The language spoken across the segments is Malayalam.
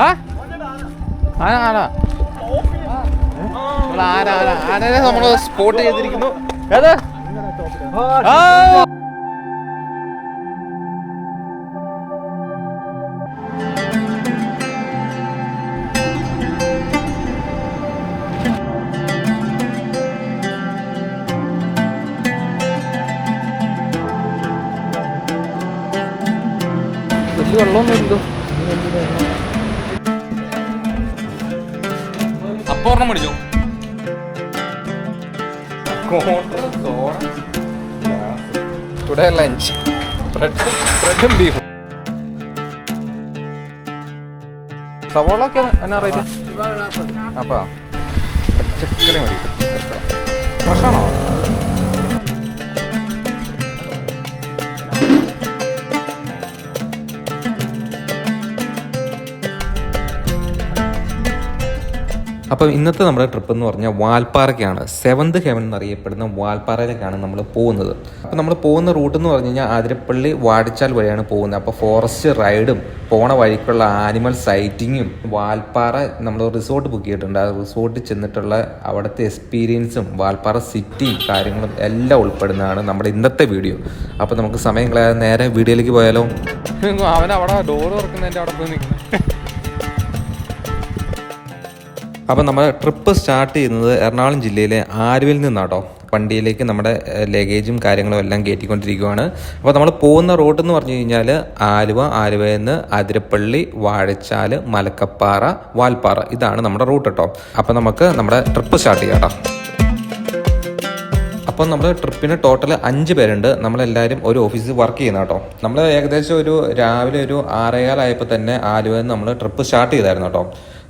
ആ ആന ആന ആനനെ നമ്മൾ സ്പോട്ട് ചെയ്തിരിക്കുന്നു. ഏത് വലിയ വെള്ളമൊന്നും ഇല്ലോ. അപ്പോർണം മേടിച്ചോ. ടുഡേ ലഞ്ച് ബ്രെഡും ബീഫും. സവോളൊക്കെ എന്നാ റേറ്റ്? അപ്പൊ പച്ചക്കറി മതി. ഫ്രഷാണോ? അപ്പോൾ ഇന്നത്തെ നമ്മുടെ ട്രിപ്പ് എന്ന് പറഞ്ഞാൽ വാൽപ്പാറയ്ക്കാണ്. 7th ഹെവൻ എന്നറിയപ്പെടുന്ന വാൽപ്പാറയിലേക്കാണ് നമ്മൾ പോകുന്നത്. അപ്പോൾ നമ്മൾ പോകുന്ന റൂട്ട് എന്ന് പറഞ്ഞു കഴിഞ്ഞാൽ ആതിരപ്പള്ളി വാടിച്ചാൽ വഴിയാണ് പോകുന്നത്. അപ്പോൾ ഫോറസ്റ്റ് റൈഡും പോണ വഴിക്കുള്ള ആനിമൽ സൈറ്റിങ്ങും വാൽപ്പാറ നമ്മൾ റിസോർട്ട് ബുക്ക് ചെയ്തിട്ടുണ്ട്. ആ റിസോർട്ടിൽ ചെന്നിട്ടുള്ള അവിടുത്തെ എക്സ്പീരിയൻസും വാൽപ്പാറ സിറ്റിയും കാര്യങ്ങളും എല്ലാം ഉൾപ്പെടുന്നതാണ് നമ്മുടെ ഇന്നത്തെ വീഡിയോ. അപ്പോൾ നമുക്ക് സമയം കളയാതെ നേരെ വീഡിയോയിലേക്ക് പോയാലോ. അവനവിടെ ഡോറ് തുറക്കുന്നതിൻ്റെ അവിടെ പോയി നിൽക്കുന്നത്. അപ്പോൾ നമ്മുടെ ട്രിപ്പ് സ്റ്റാർട്ട് ചെയ്യുന്നത് എറണാകുളം ജില്ലയിലെ ആലുവയിൽ നിന്നാട്ടോ. വണ്ടിയിലേക്ക് നമ്മുടെ ലഗേജും കാര്യങ്ങളും എല്ലാം കയറ്റിക്കൊണ്ടിരിക്കുകയാണ്. അപ്പോൾ നമ്മൾ പോകുന്ന റൂട്ട് എന്ന് പറഞ്ഞു കഴിഞ്ഞാൽ ആലുവയിൽ നിന്ന് അതിരപ്പള്ളി, വാഴച്ചാൽ, മലക്കപ്പാറ, വാൽപ്പാറ, ഇതാണ് നമ്മുടെ റൂട്ട് കേട്ടോ. അപ്പോൾ നമുക്ക് നമ്മുടെ ട്രിപ്പ് സ്റ്റാർട്ട് ചെയ്യാം കേട്ടോ. അപ്പോൾ നമ്മുടെ ട്രിപ്പിന് ടോട്ടൽ 5 പേരുണ്ട്. നമ്മളെല്ലാവരും ഒരു ഓഫീസിൽ വർക്ക് ചെയ്യുന്ന കേട്ടോ. നമ്മൾ ഏകദേശം രാവിലെ 6:15 ആയപ്പോൾ തന്നെ ആലുവയിൽ നിന്ന് നമ്മൾ ട്രിപ്പ് സ്റ്റാർട്ട് ചെയ്തായിരുന്നു കേട്ടോ.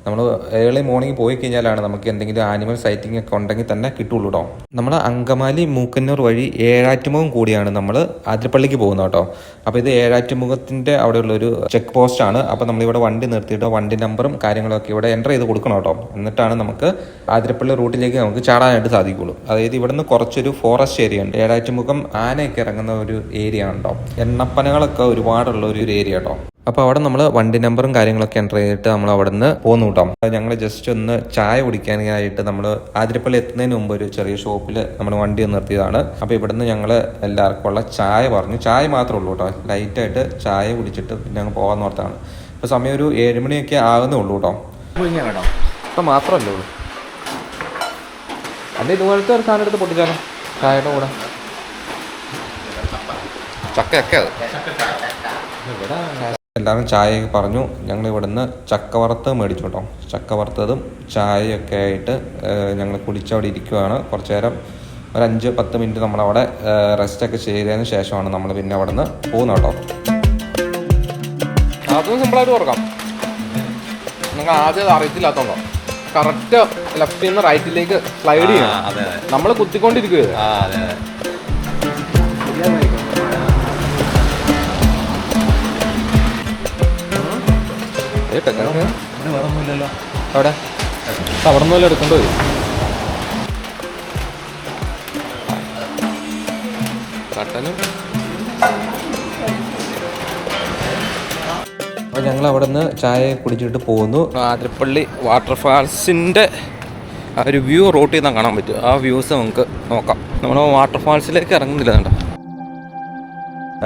നമ്മൾ ഏർലി മോർണിംഗ് പോയി കഴിഞ്ഞാലാണ് നമുക്ക് എന്തെങ്കിലും ആനിമൽ സൈറ്റിംഗ് ഒക്കെ ഉണ്ടെങ്കിൽ തന്നെ കിട്ടുള്ളൂ കേട്ടോ. നമ്മൾ അങ്കമാലി മൂക്കന്നൂർ വഴി ഏഴാറ്റുമുഖം കൂടിയാണ് നമ്മൾ അതിരപ്പള്ളിക്ക് പോകുന്നത് കേട്ടോ. അപ്പോൾ ഇത് ഏഴാറ്റുമുഖത്തിൻ്റെ അവിടെയുള്ളൊരു ചെക്ക് പോസ്റ്റാണ്. അപ്പോൾ നമ്മളിവിടെ വണ്ടി നിർത്തിയിട്ട് വണ്ടി നമ്പറും കാര്യങ്ങളൊക്കെ ഇവിടെ എൻ്റർ ചെയ്ത് കൊടുക്കണം കേട്ടോ. എന്നിട്ടാണ് നമുക്ക് അതിരപ്പള്ളി റൂട്ടിലേക്ക് നമുക്ക് ചാടാനായിട്ട് സാധിക്കുള്ളൂ. അതായത് ഇവിടുന്ന് കുറച്ചൊരു ഫോറസ്റ്റ് ഏരിയ ഉണ്ട്. ഏഴാറ്റുമുഖം ആനയൊക്കെ ഇറങ്ങുന്ന ഒരു ഏരിയ ആണ് കേട്ടോ. എണ്ണപ്പനകളൊക്കെ ഒരുപാടുള്ള ഒരു ഏരിയ കേട്ടോ. അപ്പോൾ അവിടെ നമ്മൾ വണ്ടി നമ്പറും കാര്യങ്ങളൊക്കെ എൻ്റർ ചെയ്തിട്ട് നമ്മൾ അവിടെ നിന്ന് പോന്നു കിട്ടാം. ഞങ്ങൾ ജസ്റ്റ് ഒന്ന് ചായ കുടിക്കാനായിട്ട് നമ്മൾ ആതിരപ്പള്ളി എത്തുന്നതിന് മുമ്പ് ഒരു ചെറിയ ഷോപ്പിൽ നമ്മൾ വണ്ടി നിർത്തിയതാണ്. അപ്പോൾ ഇവിടുന്ന് ഞങ്ങൾ എല്ലാവർക്കും ഉള്ള ചായ പറഞ്ഞു. ചായ മാത്രമേ ഉള്ളൂ കേട്ടോ. ലൈറ്റായിട്ട് ചായ കുടിച്ചിട്ട് പിന്നെ ഞങ്ങൾ പോകാൻ ഓർത്താണ്. ഇപ്പോൾ സമയം ഒരു 7 മണിയൊക്കെ ആകുന്നേ ഉള്ളൂ കേട്ടോ. ഇപ്പം മാത്രമല്ലേ ഉള്ളൂ. അല്ലെ ഇതുപോലത്തെ ഒരു സാധനം എടുത്ത് പൊട്ടിച്ചാലോ ചായയുടെ കൂടെ. ചക്കയൊക്കെ അത് ഇവിടെ എല്ലാവരും ചായയൊക്കെ പറഞ്ഞു. ഞങ്ങൾ ഇവിടുന്ന് ചക്ക വറുത്ത് മേടിച്ചു കേട്ടോ. ചക്ക വറുത്തതും ചായയൊക്കെ ആയിട്ട് ഞങ്ങൾ കുടിച്ചവിടെ ഇരിക്കുകയാണ്. കുറച്ച് നേരം ഒരു 5-10 മിനിറ്റ് നമ്മളവിടെ റെസ്റ്റൊക്കെ ചെയ്തതിന് ശേഷമാണ് നമ്മൾ പിന്നെ അവിടെ നിന്ന് പോകുന്നത് കേട്ടോ. അതും സിമ്പിളായിട്ട് ഓർക്കാം. നിങ്ങൾ ആദ്യം അറിയത്തില്ലാത്തോണ്ടോ കറക്റ്റ് ലെഫ്റ്റിൽ നിന്ന് റൈറ്റിലേക്ക് സ്ലൈഡ് ചെയ്യണം. നമ്മൾ കുത്തിക്കൊണ്ടിരിക്കുക. അവിടെ അവിടെ നിന്ന് എടുക്കേണ്ടി വരും. കട്ടനും അപ്പോൾ ഞങ്ങൾ അവിടെ നിന്ന് ചായ കുടിച്ചിട്ട് പോകുന്നു. ആതിരപ്പള്ളി വാട്ടർഫാൾസിൻ്റെ ആ ഒരു വ്യൂ റോട്ടിൽ നിന്നാണ് കാണാൻ പറ്റും. ആ വ്യൂസ് നമുക്ക് നോക്കാം. നമ്മൾ വാട്ടർഫാൾസിലേക്ക് ഇറങ്ങുന്നില്ല കേട്ടോ.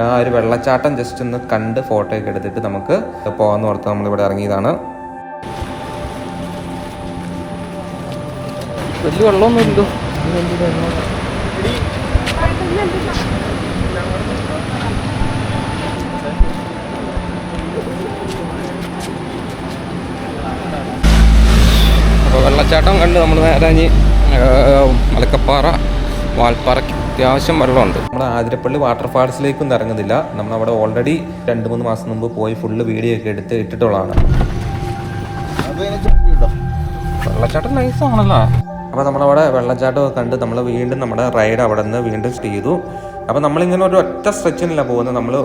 ആ ഒരു വെള്ളച്ചാട്ടം ജസ്റ്റ് ഒന്ന് കണ്ട് ഫോട്ടോ ഒക്കെ എടുത്തിട്ട് നമുക്ക് പോകാമെന്ന് ഓർത്ത് നമ്മളിവിടെ ഇറങ്ങിയതാണ്. വലിയ വെള്ളമൊന്നും ഇല്ലോ. അപ്പോൾ വെള്ളച്ചാട്ടം കണ്ട് നമ്മൾ നേരെ മലക്കപ്പാറ, വാൽപ്പാറയ്ക്ക് അത്യാവശ്യം വെള്ളമുണ്ട്. നമ്മൾ ആതിരപ്പള്ളി വാട്ടർഫാൾസിലേക്കൊന്നും ഇറങ്ങുന്നില്ല. നമ്മളവിടെ ഓൾറെഡി 2-3 മാസം മുമ്പ് പോയി ഫുള്ള് വീഡിയോ ഒക്കെ എടുത്ത് ഇട്ടിട്ടുള്ളതാണ്. വെള്ളച്ചാട്ടം നൈസാണല്ലോ. അപ്പോൾ നമ്മളവിടെ വെള്ളച്ചാട്ടമൊക്കെ കണ്ട് നമ്മൾ വീണ്ടും നമ്മുടെ റൈഡ് അവിടെ നിന്ന് വീണ്ടും ചെയ്തു. അപ്പോൾ നമ്മളിങ്ങനെ ഒരു ഒറ്റ സ്ട്രെച്ചിനല്ല പോകുന്നത്, നമ്മൾ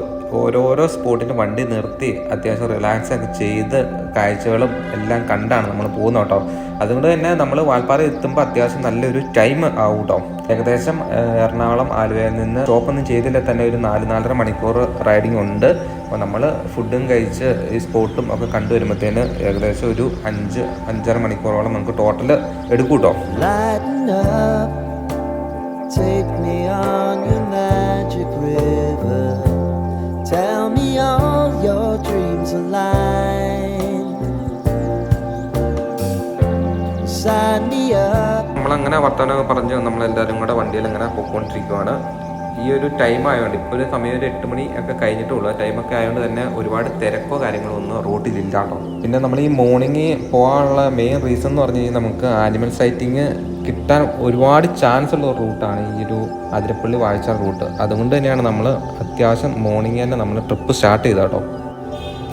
ഓരോരോ സ്പോട്ടിലും വണ്ടി നിർത്തി അത്യാവശ്യം റിലാക്സ് ഒക്കെ ചെയ്ത് കാഴ്ചകളും എല്ലാം കണ്ടാണ് നമ്മൾ പോകുന്നത് കേട്ടോ. അതുകൊണ്ട് തന്നെ നമ്മൾ വാൽപ്പാറ എത്തുമ്പോൾ അത്യാവശ്യം നല്ലൊരു ടൈം ആവും കേട്ടോ. ഏകദേശം എറണാകുളം ആലുവയിൽ നിന്ന് സ്റ്റോപ്പൊന്നും ചെയ്തില്ല തന്നെ ഒരു 4-4.5 മണിക്കൂർ റൈഡിങ് ഉണ്ട്. അപ്പോൾ നമ്മൾ ഫുഡും കഴിച്ച് ഈ സ്പോട്ടും ഒക്കെ കണ്ടുവരുമ്പോഴത്തേന് ഏകദേശം ഒരു 5-5.5 മണിക്കൂറോളം നമുക്ക് ടോട്ടൽ എടുക്കും കേട്ടോ. Take me on your magic river. Tell me all your dreams align. Sign me up. നമ്മളങ്ങനെ വർത്തമാനമൊക്കെ പറഞ്ഞ് നമ്മളെല്ലാവരും കൂടെ വണ്ടിയിൽ ഇങ്ങനെ പോയിക്കൊണ്ടിരിക്കുവാണ്. ഈ ഒരു ടൈം ആയതുകൊണ്ട് ഇപ്പോൾ ഒരു സമയം ഒരു 8 മണി ഒക്കെ കഴിഞ്ഞിട്ടുള്ളൂ. ടൈമൊക്കെ ആയതുകൊണ്ട് തന്നെ ഒരുപാട് തിരക്കോ കാര്യങ്ങളോ ഒന്നും റോട്ടിലില്ല കേട്ടോ. പിന്നെ നമ്മൾ ഈ മോർണിംഗ് പോകാനുള്ള മെയിൻ റീസൺ എന്ന് പറഞ്ഞു കഴിഞ്ഞാൽ നമുക്ക് ആനിമൽ സൈറ്റിങ് കിട്ടാൻ ഒരുപാട് ചാൻസ് ഉള്ള റൂട്ടാണ് ഈ ഒരു അതിരപ്പള്ളി വാഴച്ചാൽ റൂട്ട്. അതുകൊണ്ട് തന്നെയാണ് നമ്മൾ അത്യാവശ്യം മോർണിംഗ് തന്നെ നമ്മൾ ട്രിപ്പ് സ്റ്റാർട്ട് ചെയ്തത് കേട്ടോ.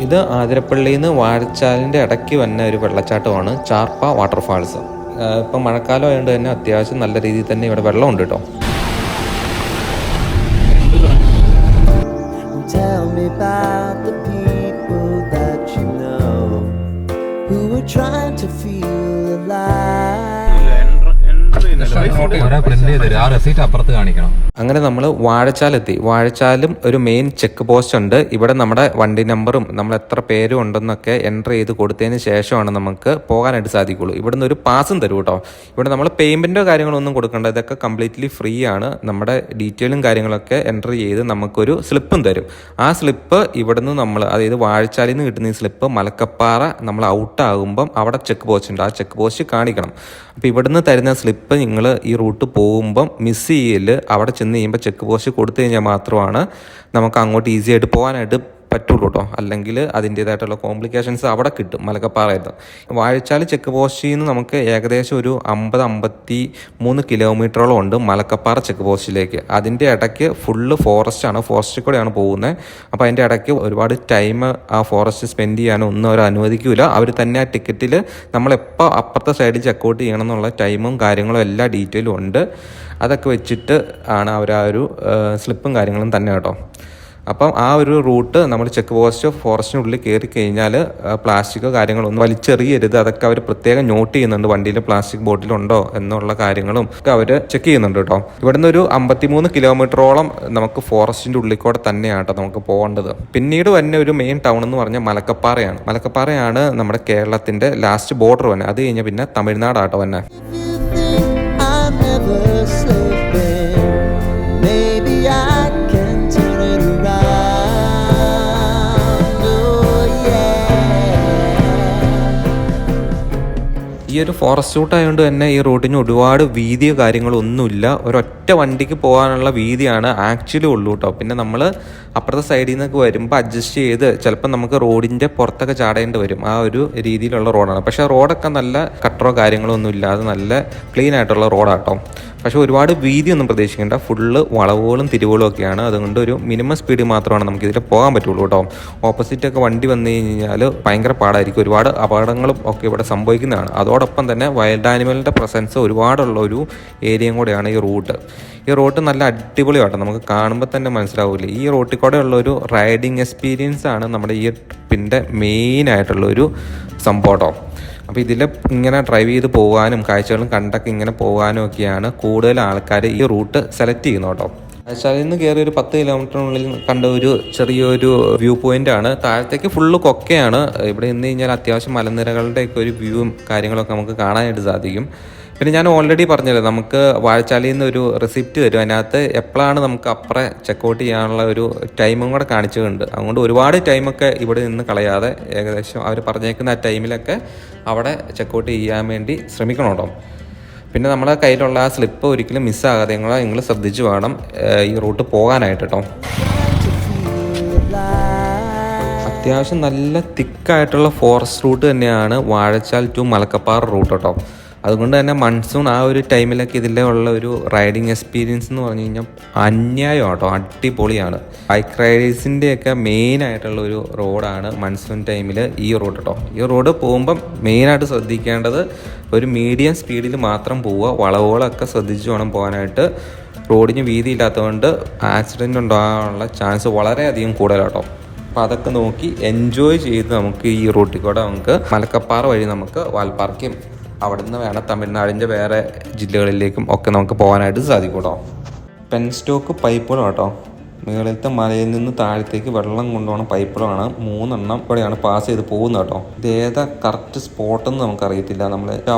ഇത് ആതിരപ്പള്ളിയിൽ നിന്ന് വാഴച്ചാലിൻ്റെ ഇടയ്ക്ക് വന്ന ഒരു വെള്ളച്ചാട്ടമാണ് ചാർപ്പ വാട്ടർഫാൾസ്. ഇപ്പം മഴക്കാലം ആയതുകൊണ്ട് തന്നെ അത്യാവശ്യം നല്ല രീതിയിൽ തന്നെ ഇവിടെ വെള്ളമുണ്ട് കേട്ടോ. Tell me about the people that you know who are trying to feel alive. അങ്ങനെ നമ്മൾ വാഴച്ചാലെത്തി. വാഴച്ചാലും ഒരു മെയിൻ ചെക്ക് പോസ്റ്റ് ഉണ്ട്. ഇവിടെ നമ്മുടെ വണ്ടി നമ്പറും നമ്മൾ എത്ര പേരും ഉണ്ടെന്നൊക്കെ എൻ്റർ ചെയ്ത് കൊടുത്തതിന് ശേഷമാണ് നമുക്ക് പോകാനായിട്ട് സാധിക്കുള്ളൂ. ഇവിടുന്ന് ഒരു പാസും തരും കേട്ടോ. ഇവിടെ നമ്മൾ പേയ്മെൻറ്റോ കാര്യങ്ങളൊന്നും കൊടുക്കേണ്ട, ഇതൊക്കെ കംപ്ലീറ്റ്ലി ഫ്രീ ആണ്. നമ്മുടെ ഡീറ്റെയിലും കാര്യങ്ങളൊക്കെ എൻ്റർ ചെയ്ത് നമുക്കൊരു സ്ലിപ്പും തരും. ആ സ്ലിപ്പ് ഇവിടുന്ന് നമ്മൾ, അതായത് വാഴച്ചാലിൽ നിന്ന് കിട്ടുന്ന ഈ സ്ലിപ്പ് മലക്കപ്പാറ നമ്മൾ ഔട്ടാകുമ്പം അവിടെ ചെക്ക് പോസ്റ്റ് ഉണ്ട്, ആ ചെക്ക് പോസ്റ്റ് കാണിക്കണം. അപ്പോൾ ഇവിടുന്ന് തരുന്ന സ്ലിപ്പ് നിങ്ങൾ ഈ റൂട്ട് പോകുമ്പം മിസ് ചെയ്യല്. അവിടെ ചെന്ന് കഴിയുമ്പോൾ ചെക്ക് പോസ്റ്റ് കൊടുത്തു കഴിഞ്ഞാൽ മാത്രമാണ് നമുക്ക് അങ്ങോട്ട് ഈസി ആയിട്ട് പോകാനായിട്ട് പറ്റുള്ളൂ കേട്ടോ. അല്ലെങ്കിൽ അതിൻ്റേതായിട്ടുള്ള കോംപ്ലിക്കേഷൻസ് അവിടെ കിട്ടും മലക്കപ്പാറയിൽ. വാഴച്ചാൽ ചെക്ക് പോസ്റ്റിൽ നിന്ന് നമുക്ക് ഏകദേശം ഒരു 50-53 കിലോമീറ്ററോളം ഉണ്ട് മലക്കപ്പാറ ചെക്ക് പോസ്റ്റിലേക്ക്. അതിൻ്റെ ഇടയ്ക്ക് ഫുള്ള് ഫോറസ്റ്റാണ്, ഫോറസ്റ്റിൽ കൂടെയാണ് പോകുന്നത്. അപ്പോൾ അതിൻ്റെ ഇടയ്ക്ക് ഒരുപാട് ടൈം ആ ഫോറസ്റ്റ് സ്പെൻഡ് ചെയ്യാനൊന്നും അവർ അനുവദിക്കില്ല. അവർ തന്നെ ആ ടിക്കറ്റിൽ നമ്മളെപ്പോൾ അപ്പുറത്തെ സൈഡിൽ ചെക്കൗട്ട് ചെയ്യണം എന്നുള്ള ടൈമും കാര്യങ്ങളും എല്ലാ ഡീറ്റെയിലും ഉണ്ട്. അതൊക്കെ വെച്ചിട്ട് ആണ് അവർ ആ ഒരു സ്ലിപ്പും കാര്യങ്ങളും തന്നെ കേട്ടോ. അപ്പം ആ ഒരു റൂട്ട് നമ്മൾ ചെക്ക് പോസ്റ്റ് ഫോറസ്റ്റിനുള്ളിൽ കയറി കഴിഞ്ഞാൽ പ്ലാസ്റ്റിക്കോ കാര്യങ്ങളൊന്നും വലിച്ചെറിയരുത്. അതൊക്കെ അവർ പ്രത്യേകം നോട്ട് ചെയ്യുന്നുണ്ട്. വണ്ടിയിൽ പ്ലാസ്റ്റിക് ബോട്ടിലുണ്ടോ എന്നുള്ള കാര്യങ്ങളും ഒക്കെ അവർ ചെക്ക് ചെയ്യുന്നുണ്ട് കേട്ടോ. ഇവിടുന്ന് ഒരു 53 കിലോമീറ്ററോളം നമുക്ക് ഫോറസ്റ്റിൻ്റെ ഉള്ളിൽ കൂടെ തന്നെയാണ് കേട്ടോ നമുക്ക് പോകേണ്ടത്. പിന്നീട് തന്നെ ഒരു മെയിൻ ടൗൺ എന്ന് പറഞ്ഞാൽ മലക്കപ്പാറയാണ്. മലക്കപ്പാറയാണ് നമ്മുടെ കേരളത്തിൻ്റെ ലാസ്റ്റ് ബോർഡർ തന്നെ. അത് കഴിഞ്ഞാൽ പിന്നെ തമിഴ്നാടാട്ടോ തന്നെ. ഈ ഒരു ഫോറസ്റ്റ് റൂട്ട് ആയതുകൊണ്ട് തന്നെ ഈ റൂട്ടിന് ഒരുപാട് വീതിയോ കാര്യങ്ങളൊന്നുമില്ല. ഒരൊറ്റ വണ്ടിക്ക് പോകാനുള്ള വീതിയാണ് ആക്ച്വലി ഉള്ളൂ കേട്ടോ. പിന്നെ നമ്മൾ അപ്പുറത്തെ സൈഡിൽ നിന്നൊക്കെ വരുമ്പോൾ അഡ്ജസ്റ്റ് ചെയ്ത് ചിലപ്പോൾ നമുക്ക് റോഡിൻ്റെ പുറത്തൊക്കെ ചാടേണ്ടി വരും. ആ ഒരു രീതിയിലുള്ള റോഡാണ്. പക്ഷേ റോഡൊക്കെ നല്ല കട്ടറോ കാര്യങ്ങളോ ഒന്നും ഇല്ലാതെ നല്ല ക്ലീൻ ആയിട്ടുള്ള റോഡാട്ടോ. പക്ഷേ ഒരുപാട് വീതിയൊന്നും പ്രതീക്ഷിക്കേണ്ട. ഫുള്ള് വളവുകളും തിരിവുകളും ഒക്കെയാണ്. അതുകൊണ്ട് ഒരു മിനിമം സ്പീഡ് മാത്രമാണ് നമുക്ക് ഇതിൽ പോകാൻ പറ്റുള്ളൂ കേട്ടോ. ഓപ്പോസിറ്റൊക്കെ വണ്ടി വന്നു കഴിഞ്ഞാൽ ഭയങ്കര പാടായിരിക്കും. ഒരുപാട് അപകടങ്ങളും ഒക്കെ ഇവിടെ സംഭവിക്കുന്നതാണ്. അതോടൊപ്പം തന്നെ വൈൽഡ് ആനിമലിൻ്റെ പ്രസൻസ് ഒരുപാടുള്ള ഒരു ഏരിയയും കൂടെയാണ് ഈ റൂട്ട്. ഈ റൂട്ട് നല്ല അടിപൊളിയാട്ടോ. നമുക്ക് കാണുമ്പോൾ തന്നെ മനസ്സിലാവില്ല. ഈ റൂട്ടിൽ കൂടെ ഉള്ളൊരു റൈഡിങ് എക്സ്പീരിയൻസ് ആണ് നമ്മുടെ ഈ ട്രിപ്പിൻ്റെ മെയിനായിട്ടുള്ളൊരു സംഭവം കേട്ടോ. അപ്പോൾ ഇതിൽ ഇങ്ങനെ ഡ്രൈവ് ചെയ്ത് പോകാനും കാഴ്ചകളും കണ്ടൊക്കെ ഇങ്ങനെ പോകാനും ഒക്കെയാണ് കൂടുതൽ ആൾക്കാർ ഈ റൂട്ട് സെലക്ട് ചെയ്യുന്നത് കേട്ടോ. വാഴച്ചാലിൽ നിന്ന് കയറി ഒരു 10 കിലോമീറ്ററിനുള്ളിൽ കണ്ട ഒരു ചെറിയൊരു വ്യൂ പോയിന്റ് ആണ്. താഴത്തേക്ക് ഫുള്ള് കൊക്കയാണ്. ഇവിടെ നിന്ന് കഴിഞ്ഞാൽ അത്യാവശ്യം മലനിരകളുടെയൊക്കെ ഒരു വ്യൂവും കാര്യങ്ങളൊക്കെ നമുക്ക് കാണാനായിട്ട് സാധിക്കും. പിന്നെ ഞാൻ ഓൾറെഡി പറഞ്ഞല്ലോ, നമുക്ക് വാഴച്ചാലിൽ നിന്ന് ഒരു റെസിപ്റ്റ് തരും. അതിനകത്ത് എപ്പോഴാണ് നമുക്ക് അപ്പുറം ചെക്കൗട്ട് ചെയ്യാനുള്ള ഒരു ടൈമും കൂടെ കാണിച്ചിട്ടുണ്ട്. അതുകൊണ്ട് ഒരുപാട് ടൈമൊക്കെ ഇവിടെ നിന്ന് കളയാതെ ഏകദേശം അവർ പറഞ്ഞേക്കുന്ന ആ ടൈമിലൊക്കെ അവിടെ ചെക്കൗട്ട് ചെയ്യാൻ വേണ്ടി ശ്രമിക്കണം കേട്ടോ. പിന്നെ നമ്മുടെ കയ്യിലുള്ള ആ സ്ലിപ്പ് ഒരിക്കലും മിസ്സാകാതെ നിങ്ങൾ ശ്രദ്ധിച്ച് വേണം ഈ റൂട്ട് പോകാനായിട്ട് കേട്ടോ. അത്യാവശ്യം നല്ല തിക്കായിട്ടുള്ള ഫോറസ്റ്റ് റൂട്ട് തന്നെയാണ് വാഴച്ചാൽ ടു മലക്കപ്പാറ റൂട്ട് കേട്ടോ. അതുകൊണ്ട് തന്നെ മൺസൂൺ ആ ഒരു ടൈമിലൊക്കെ ഇതിലെ ഉള്ള ഒരു റൈഡിങ് എക്സ്പീരിയൻസ് എന്ന് പറഞ്ഞു കഴിഞ്ഞാൽ അന്യായം കേട്ടോ. അടിപൊളിയാണ്. ബൈക്ക് റൈഡേഴ്സിൻ്റെയൊക്കെ മെയിനായിട്ടുള്ള ഒരു റോഡാണ് മൺസൂൺ ടൈമിൽ ഈ റോഡ് കേട്ടോ. ഈ റോഡ് പോകുമ്പം മെയിനായിട്ട് ശ്രദ്ധിക്കേണ്ടത് ഒരു മീഡിയം സ്പീഡിൽ മാത്രം പോവുക. വളവുകളൊക്കെ ശ്രദ്ധിച്ച് വേണം പോകാനായിട്ട്. റോഡിന് വീതി ഇല്ലാത്തതുകൊണ്ട് ആക്സിഡൻറ്റ് ഉണ്ടാകാനുള്ള ചാൻസ് വളരെയധികം കൂടുതലാട്ടോ. അപ്പോൾ അതൊക്കെ നോക്കി എൻജോയ് ചെയ്ത് നമുക്ക് ഈ റൂട്ടിൽ കൂടെ നമുക്ക് മലക്കപ്പാറ വഴി നമുക്ക് വാൽപ്പാറയ്ക്കും അവിടെ നിന്ന് വേണം തമിഴ്നാടിൻ്റെ വേറെ ജില്ലകളിലേക്കും ഒക്കെ നമുക്ക് പോകാനായിട്ട് സാധിക്കും കേട്ടോ. പെൻസ്റ്റോക്ക് പൈപ്പുകളും കേട്ടോ, മുകളിലത്തെ മലയിൽ നിന്ന് താഴത്തേക്ക് വെള്ളം കൊണ്ടുപോകുന്ന പൈപ്പുകളാണ് 3 എണ്ണം ഇവിടെയാണ് പാസ് ചെയ്ത് പോകുന്നത് കേട്ടോ. ഇത് ഏതാ കറക്റ്റ് സ്പോട്ടെന്ന് നമുക്കറിയത്തില്ല, നമ്മൾ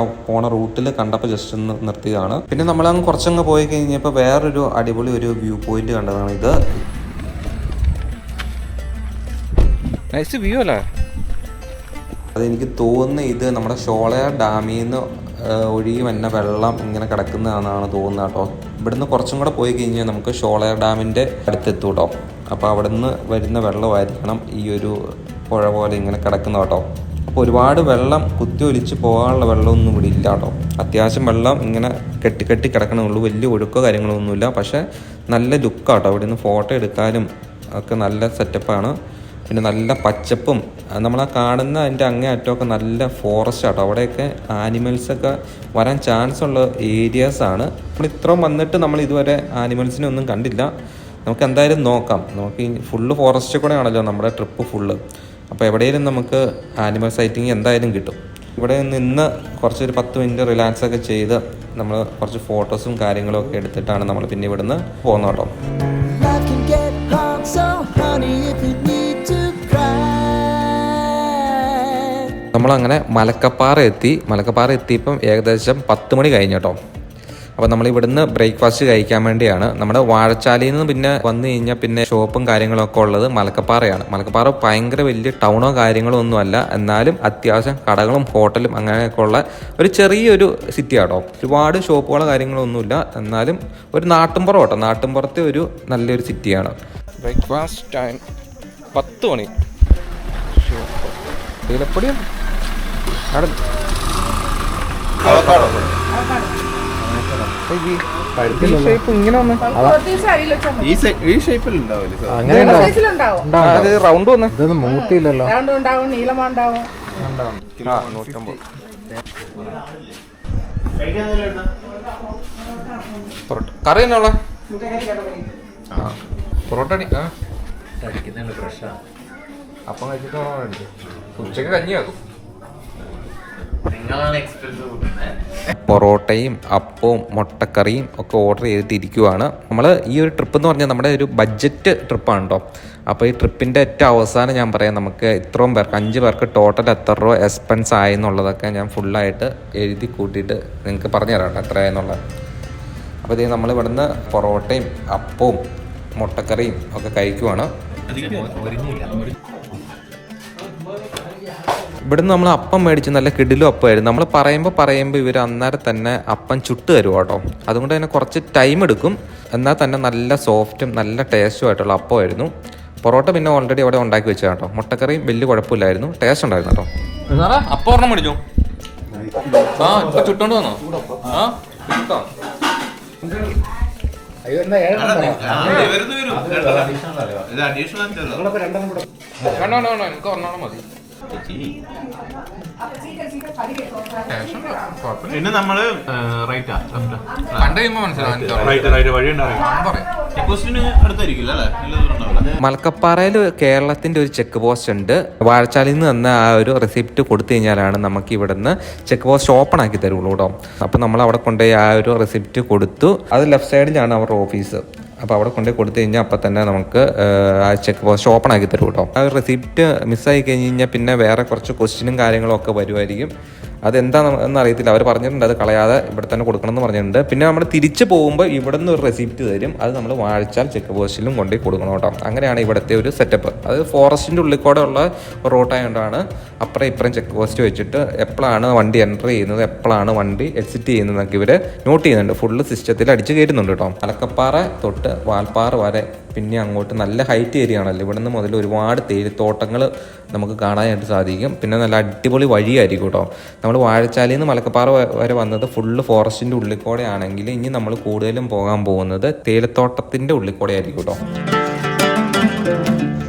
പോണ റൂട്ടിൽ കണ്ടപ്പോൾ ജസ്റ്റ് ഒന്ന് നിർത്തിയതാണ്. പിന്നെ നമ്മളങ്ങ് കുറച്ചങ്ങ് പോയി കഴിഞ്ഞപ്പോൾ വേറൊരു അടിപൊളി ഒരു വ്യൂ പോയിന്റ് കണ്ടതാണ്. ഇത് നൈസ് വ്യൂ അല്ലേ. അതെനിക്ക് തോന്നുന്നത് ഇത് നമ്മുടെ ഷോളയാർ ഡാമിൽ നിന്ന് ഒഴുകി വന്ന വെള്ളം ഇങ്ങനെ കിടക്കുന്നതാണെന്നാണ് തോന്നുന്നത് കേട്ടോ. ഇവിടുന്ന് കുറച്ചും കൂടെ പോയി കഴിഞ്ഞാൽ നമുക്ക് ഷോളയാർ ഡാമിൻ്റെ അടുത്തെത്തും കേട്ടോ. അപ്പോൾ അവിടെ നിന്ന് വരുന്ന വെള്ളമായിരിക്കണം ഈ ഒരു പുഴ പോലെ ഇങ്ങനെ കിടക്കുന്ന കേട്ടോ. അപ്പോൾ ഒരുപാട് വെള്ളം കുത്തി ഒലിച്ച് പോകാനുള്ള വെള്ളമൊന്നും ഇവിടെ ഇല്ല കേട്ടോ. അത്യാവശ്യം വെള്ളം ഇങ്ങനെ കെട്ടി കിടക്കണമുള്ളൂ, വലിയ ഒഴുക്കോ കാര്യങ്ങളൊന്നുമില്ല. പക്ഷേ നല്ല ലുക്കാട്ടോ, ഇവിടെ നിന്ന് ഫോട്ടോ എടുക്കാനും ഒക്കെ നല്ല സെറ്റപ്പാണ്. പിന്നെ നല്ല പച്ചപ്പും നമ്മൾ ആ കാണുന്ന അതിൻ്റെ അങ്ങേ അറ്റമൊക്കെ നല്ല ഫോറസ്റ്റ് ആട്ടോ. അവിടെയൊക്കെ ആനിമൽസൊക്കെ വരാൻ ചാൻസ് ഉള്ള ഏരിയാസാണ്. നമ്മൾ ഇത്രയും വന്നിട്ട് നമ്മൾ ഇതുവരെ ആനിമൽസിനെ ഒന്നും കണ്ടില്ല. നമുക്ക് എന്തായാലും നോക്കാം. നമുക്ക് ഈ ഫുള്ള് ഫോറസ്റ്റ് കൂടെ ആണല്ലോ നമ്മുടെ ട്രിപ്പ് ഫുള്ള്. അപ്പോൾ എവിടെയെങ്കിലും നമുക്ക് ആനിമൽ സൈറ്റിങ് എന്തായാലും കിട്ടും. ഇവിടെ നിന്ന് കുറച്ചൊരു 10 മിനിറ്റ് റിലാക്സ് ഒക്കെ ചെയ്ത് നമ്മൾ കുറച്ച് ഫോട്ടോസും കാര്യങ്ങളും ഒക്കെ എടുത്തിട്ടാണ് നമ്മൾ പിന്നെ ഇവിടുന്ന് പോകുന്നത് കേട്ടോ. നമ്മളങ്ങനെ മലക്കപ്പാറ എത്തിയപ്പം ഏകദേശം 10 മണി കഴിഞ്ഞു കേട്ടോ. അപ്പോൾ നമ്മൾ ഇവിടുന്ന് ബ്രേക്ക്ഫാസ്റ്റ് കഴിക്കാൻ വേണ്ടിയാണ്. നമ്മുടെ വാഴച്ചാലിയിൽ നിന്ന് പിന്നെ വന്നു കഴിഞ്ഞാൽ പിന്നെ ഷോപ്പും കാര്യങ്ങളൊക്കെ ഉള്ളത് മലക്കപ്പാറയാണ്. മലക്കപ്പാറ ഭയങ്കര വലിയ ടൗണോ കാര്യങ്ങളോ ഒന്നുമല്ല, എന്നാലും അത്യാവശ്യം കടകളും ഹോട്ടലും അങ്ങനെയൊക്കെ ഉള്ള ഒരു ചെറിയൊരു സിറ്റി ആട്ടോ. ഒരുപാട് ഷോപ്പുകളോ കാര്യങ്ങളോ ഒന്നുമില്ല, എന്നാലും ഒരു നാട്ടിൻപുറം കേട്ടോ. നാട്ടിൻപുറത്തെ ഒരു നല്ലൊരു സിറ്റിയാണ്. ബ്രേക്ക്ഫാസ്റ്റ് ടൈം 10 മണി. തേയിലപ്പൊടിയും ഇങ്ങനെ റൗണ്ട് വന്ന് ഇതൊന്നും മൂട്ടില്ലല്ലോ. കറി തന്നെയുള്ള പൊറോട്ട അപ്പം കഴിച്ചിട്ട് ഉച്ചക്ക് കഞ്ഞിയാക്കും. പൊറോട്ടയും അപ്പവും മുട്ടക്കറിയും ഒക്കെ ഓർഡർ ചെയ്തിട്ടിരിക്കുവാണ്. നമ്മൾ ഈ ഒരു ട്രിപ്പ് എന്ന് പറഞ്ഞാൽ നമ്മുടെ ഒരു ബഡ്ജറ്റ് ട്രിപ്പാണ് കേട്ടോ. അപ്പോൾ ഈ ട്രിപ്പിൻ്റെ ഏറ്റവും അവസാനം ഞാൻ പറയാം, നമുക്ക് ഇത്രയും പേർക്ക് 5 പേർക്ക് ടോട്ടൽ എത്ര രൂപ എക്സ്പെൻസ് ആയി എന്നുള്ളതൊക്കെ ഞാൻ ഫുള്ളായിട്ട് എഴുതി കൂട്ടിയിട്ട് നിങ്ങൾക്ക് പറഞ്ഞു തരാം കേട്ടോ എത്രയായെന്നുള്ളത്. അപ്പോൾ ഇത് നമ്മൾ ഇവിടുന്ന് പൊറോട്ടയും അപ്പവും മുട്ടക്കറിയും ഒക്കെ കഴിക്കുവാണ്. ഇവിടുന്ന് നമ്മൾ അപ്പം മേടിച്ച് നല്ല കിടിലും അപ്പമായിരുന്നു. നമ്മൾ പറയുമ്പോൾ ഇവർ അന്നേരം തന്നെ അപ്പം ചുട്ട് തരും കേട്ടോ. അതുകൊണ്ട് തന്നെ കുറച്ച് ടൈം എടുക്കും, എന്നാൽ തന്നെ നല്ല സോഫ്റ്റും നല്ല ടേസ്റ്റും ആയിട്ടുള്ള അപ്പമായിരുന്നു. പൊറോട്ട പിന്നെ ഓൾറെഡി അവിടെ ഉണ്ടാക്കി വെച്ചാൽ കേട്ടോ. മുട്ടക്കറിയും വലിയ കുഴപ്പമില്ലായിരുന്നു, ടേസ്റ്റ് ഉണ്ടായിരുന്നു കേട്ടോ. അപ്പം ഒരെണ്ണം മേടിച്ചോ? ഇപ്പൊ ചുട്ടോണ്ട് വന്നോ? എനിക്ക് ഒരെണ്ണം മതി. പിന്നെ നമ്മള് മലക്കപ്പാറയിൽ കേരളത്തിന്റെ ഒരു ചെക്ക് പോസ്റ്റ് ഉണ്ട്. വാഴച്ചാലിൽ നിന്ന് തന്ന ആ ഒരു റെസിപ്റ്റ് കൊടുത്തു കഴിഞ്ഞാലാണ് നമുക്ക് ഇവിടുന്ന് ചെക്ക് പോസ്റ്റ് ഓപ്പൺ ആക്കി തരുള്ളൂ കേട്ടോ. അപ്പൊ നമ്മൾ അവിടെ കൊണ്ടുപോയി ആ ഒരു റെസിപ്റ്റ് കൊടുത്തു. അത് ലെഫ്റ്റ് സൈഡിലാണ് അവരുടെ ഓഫീസ്. അപ്പോൾ അവിടെ കൊണ്ടുപോയി കൊടുത്തു കഴിഞ്ഞാൽ അപ്പം തന്നെ നമുക്ക് ആ ചെക്ക് പോസ്റ്റ് ഓപ്പൺ ആക്കി തരും കേട്ടോ. ആ ഒരു റെസിപ്റ്റ് മിസ്സായി കഴിഞ്ഞ് കഴിഞ്ഞാൽ പിന്നെ വേറെ കുറച്ച് ക്വസ്റ്റ്യനും കാര്യങ്ങളും ഒക്കെ വരുമായിരിക്കും. അതെന്താണെന്ന് അറിയത്തില്ല. അവർ പറഞ്ഞിട്ടുണ്ട് അത് കളയാതെ ഇവിടെ തന്നെ കൊടുക്കണം എന്ന് പറഞ്ഞിട്ടുണ്ട്. പിന്നെ നമ്മൾ തിരിച്ച് പോകുമ്പോൾ ഇവിടെ നിന്ന് ഒരു റെസിപ്റ്റ് തരും. അത് നമ്മൾ വാഴച്ചാൽ ചെക്ക് പോസ്റ്റിലും കൊണ്ടുപോയി കൊടുക്കണം കേട്ടോ. അങ്ങനെയാണ് ഇവിടുത്തെ ഒരു സെറ്റപ്പ്. അത് ഫോറസ്റ്റിൻ്റെ ഉള്ളിൽ കൂടെ ഉള്ള റൂട്ടായതുകൊണ്ടാണ് അപ്പുറം ഇപ്പുറം ചെക്ക് പോസ്റ്റ് വെച്ചിട്ട് എപ്പോഴാണ് വണ്ടി എൻ്റർ ചെയ്യുന്നത്, എപ്പോഴാണ് വണ്ടി എക്സിറ്റ് ചെയ്യുന്നതെന്നൊക്കെ ഇവർ നോട്ട് ചെയ്യുന്നുണ്ട്. ഫുള്ള് സിസ്റ്റത്തിൽ അടിച്ച് കയറ്റുന്നുണ്ട് കേട്ടോ. മലക്കപ്പാറ തൊട്ട് വാൽപ്പാറ വരെ പിന്നെ അങ്ങോട്ട് നല്ല ഹൈറ്റ് ഏരിയ ആണല്ലോ. ഇവിടെ നിന്ന് മുതൽ ഒരുപാട് തേയിലത്തോട്ടങ്ങൾ നമുക്ക് കാണാനായിട്ട് സാധിക്കും. പിന്നെ നല്ല അടിപൊളി വഴിയായിരിക്കും കേട്ടോ. നമ്മൾ വാഴച്ചാലിൽ നിന്ന് മലക്കപ്പാറ വരെ വന്നത് ഫുള്ള് ഫോറസ്റ്റിൻ്റെ ഉള്ളിൽ കൂടെ ആണെങ്കിൽ ഇനി നമ്മൾ കൂടുതലും പോകാൻ പോകുന്നത് തേയിലത്തോട്ടത്തിൻ്റെ ഉള്ളിൽ കൂടെ ആയിരിക്കും കേട്ടോ.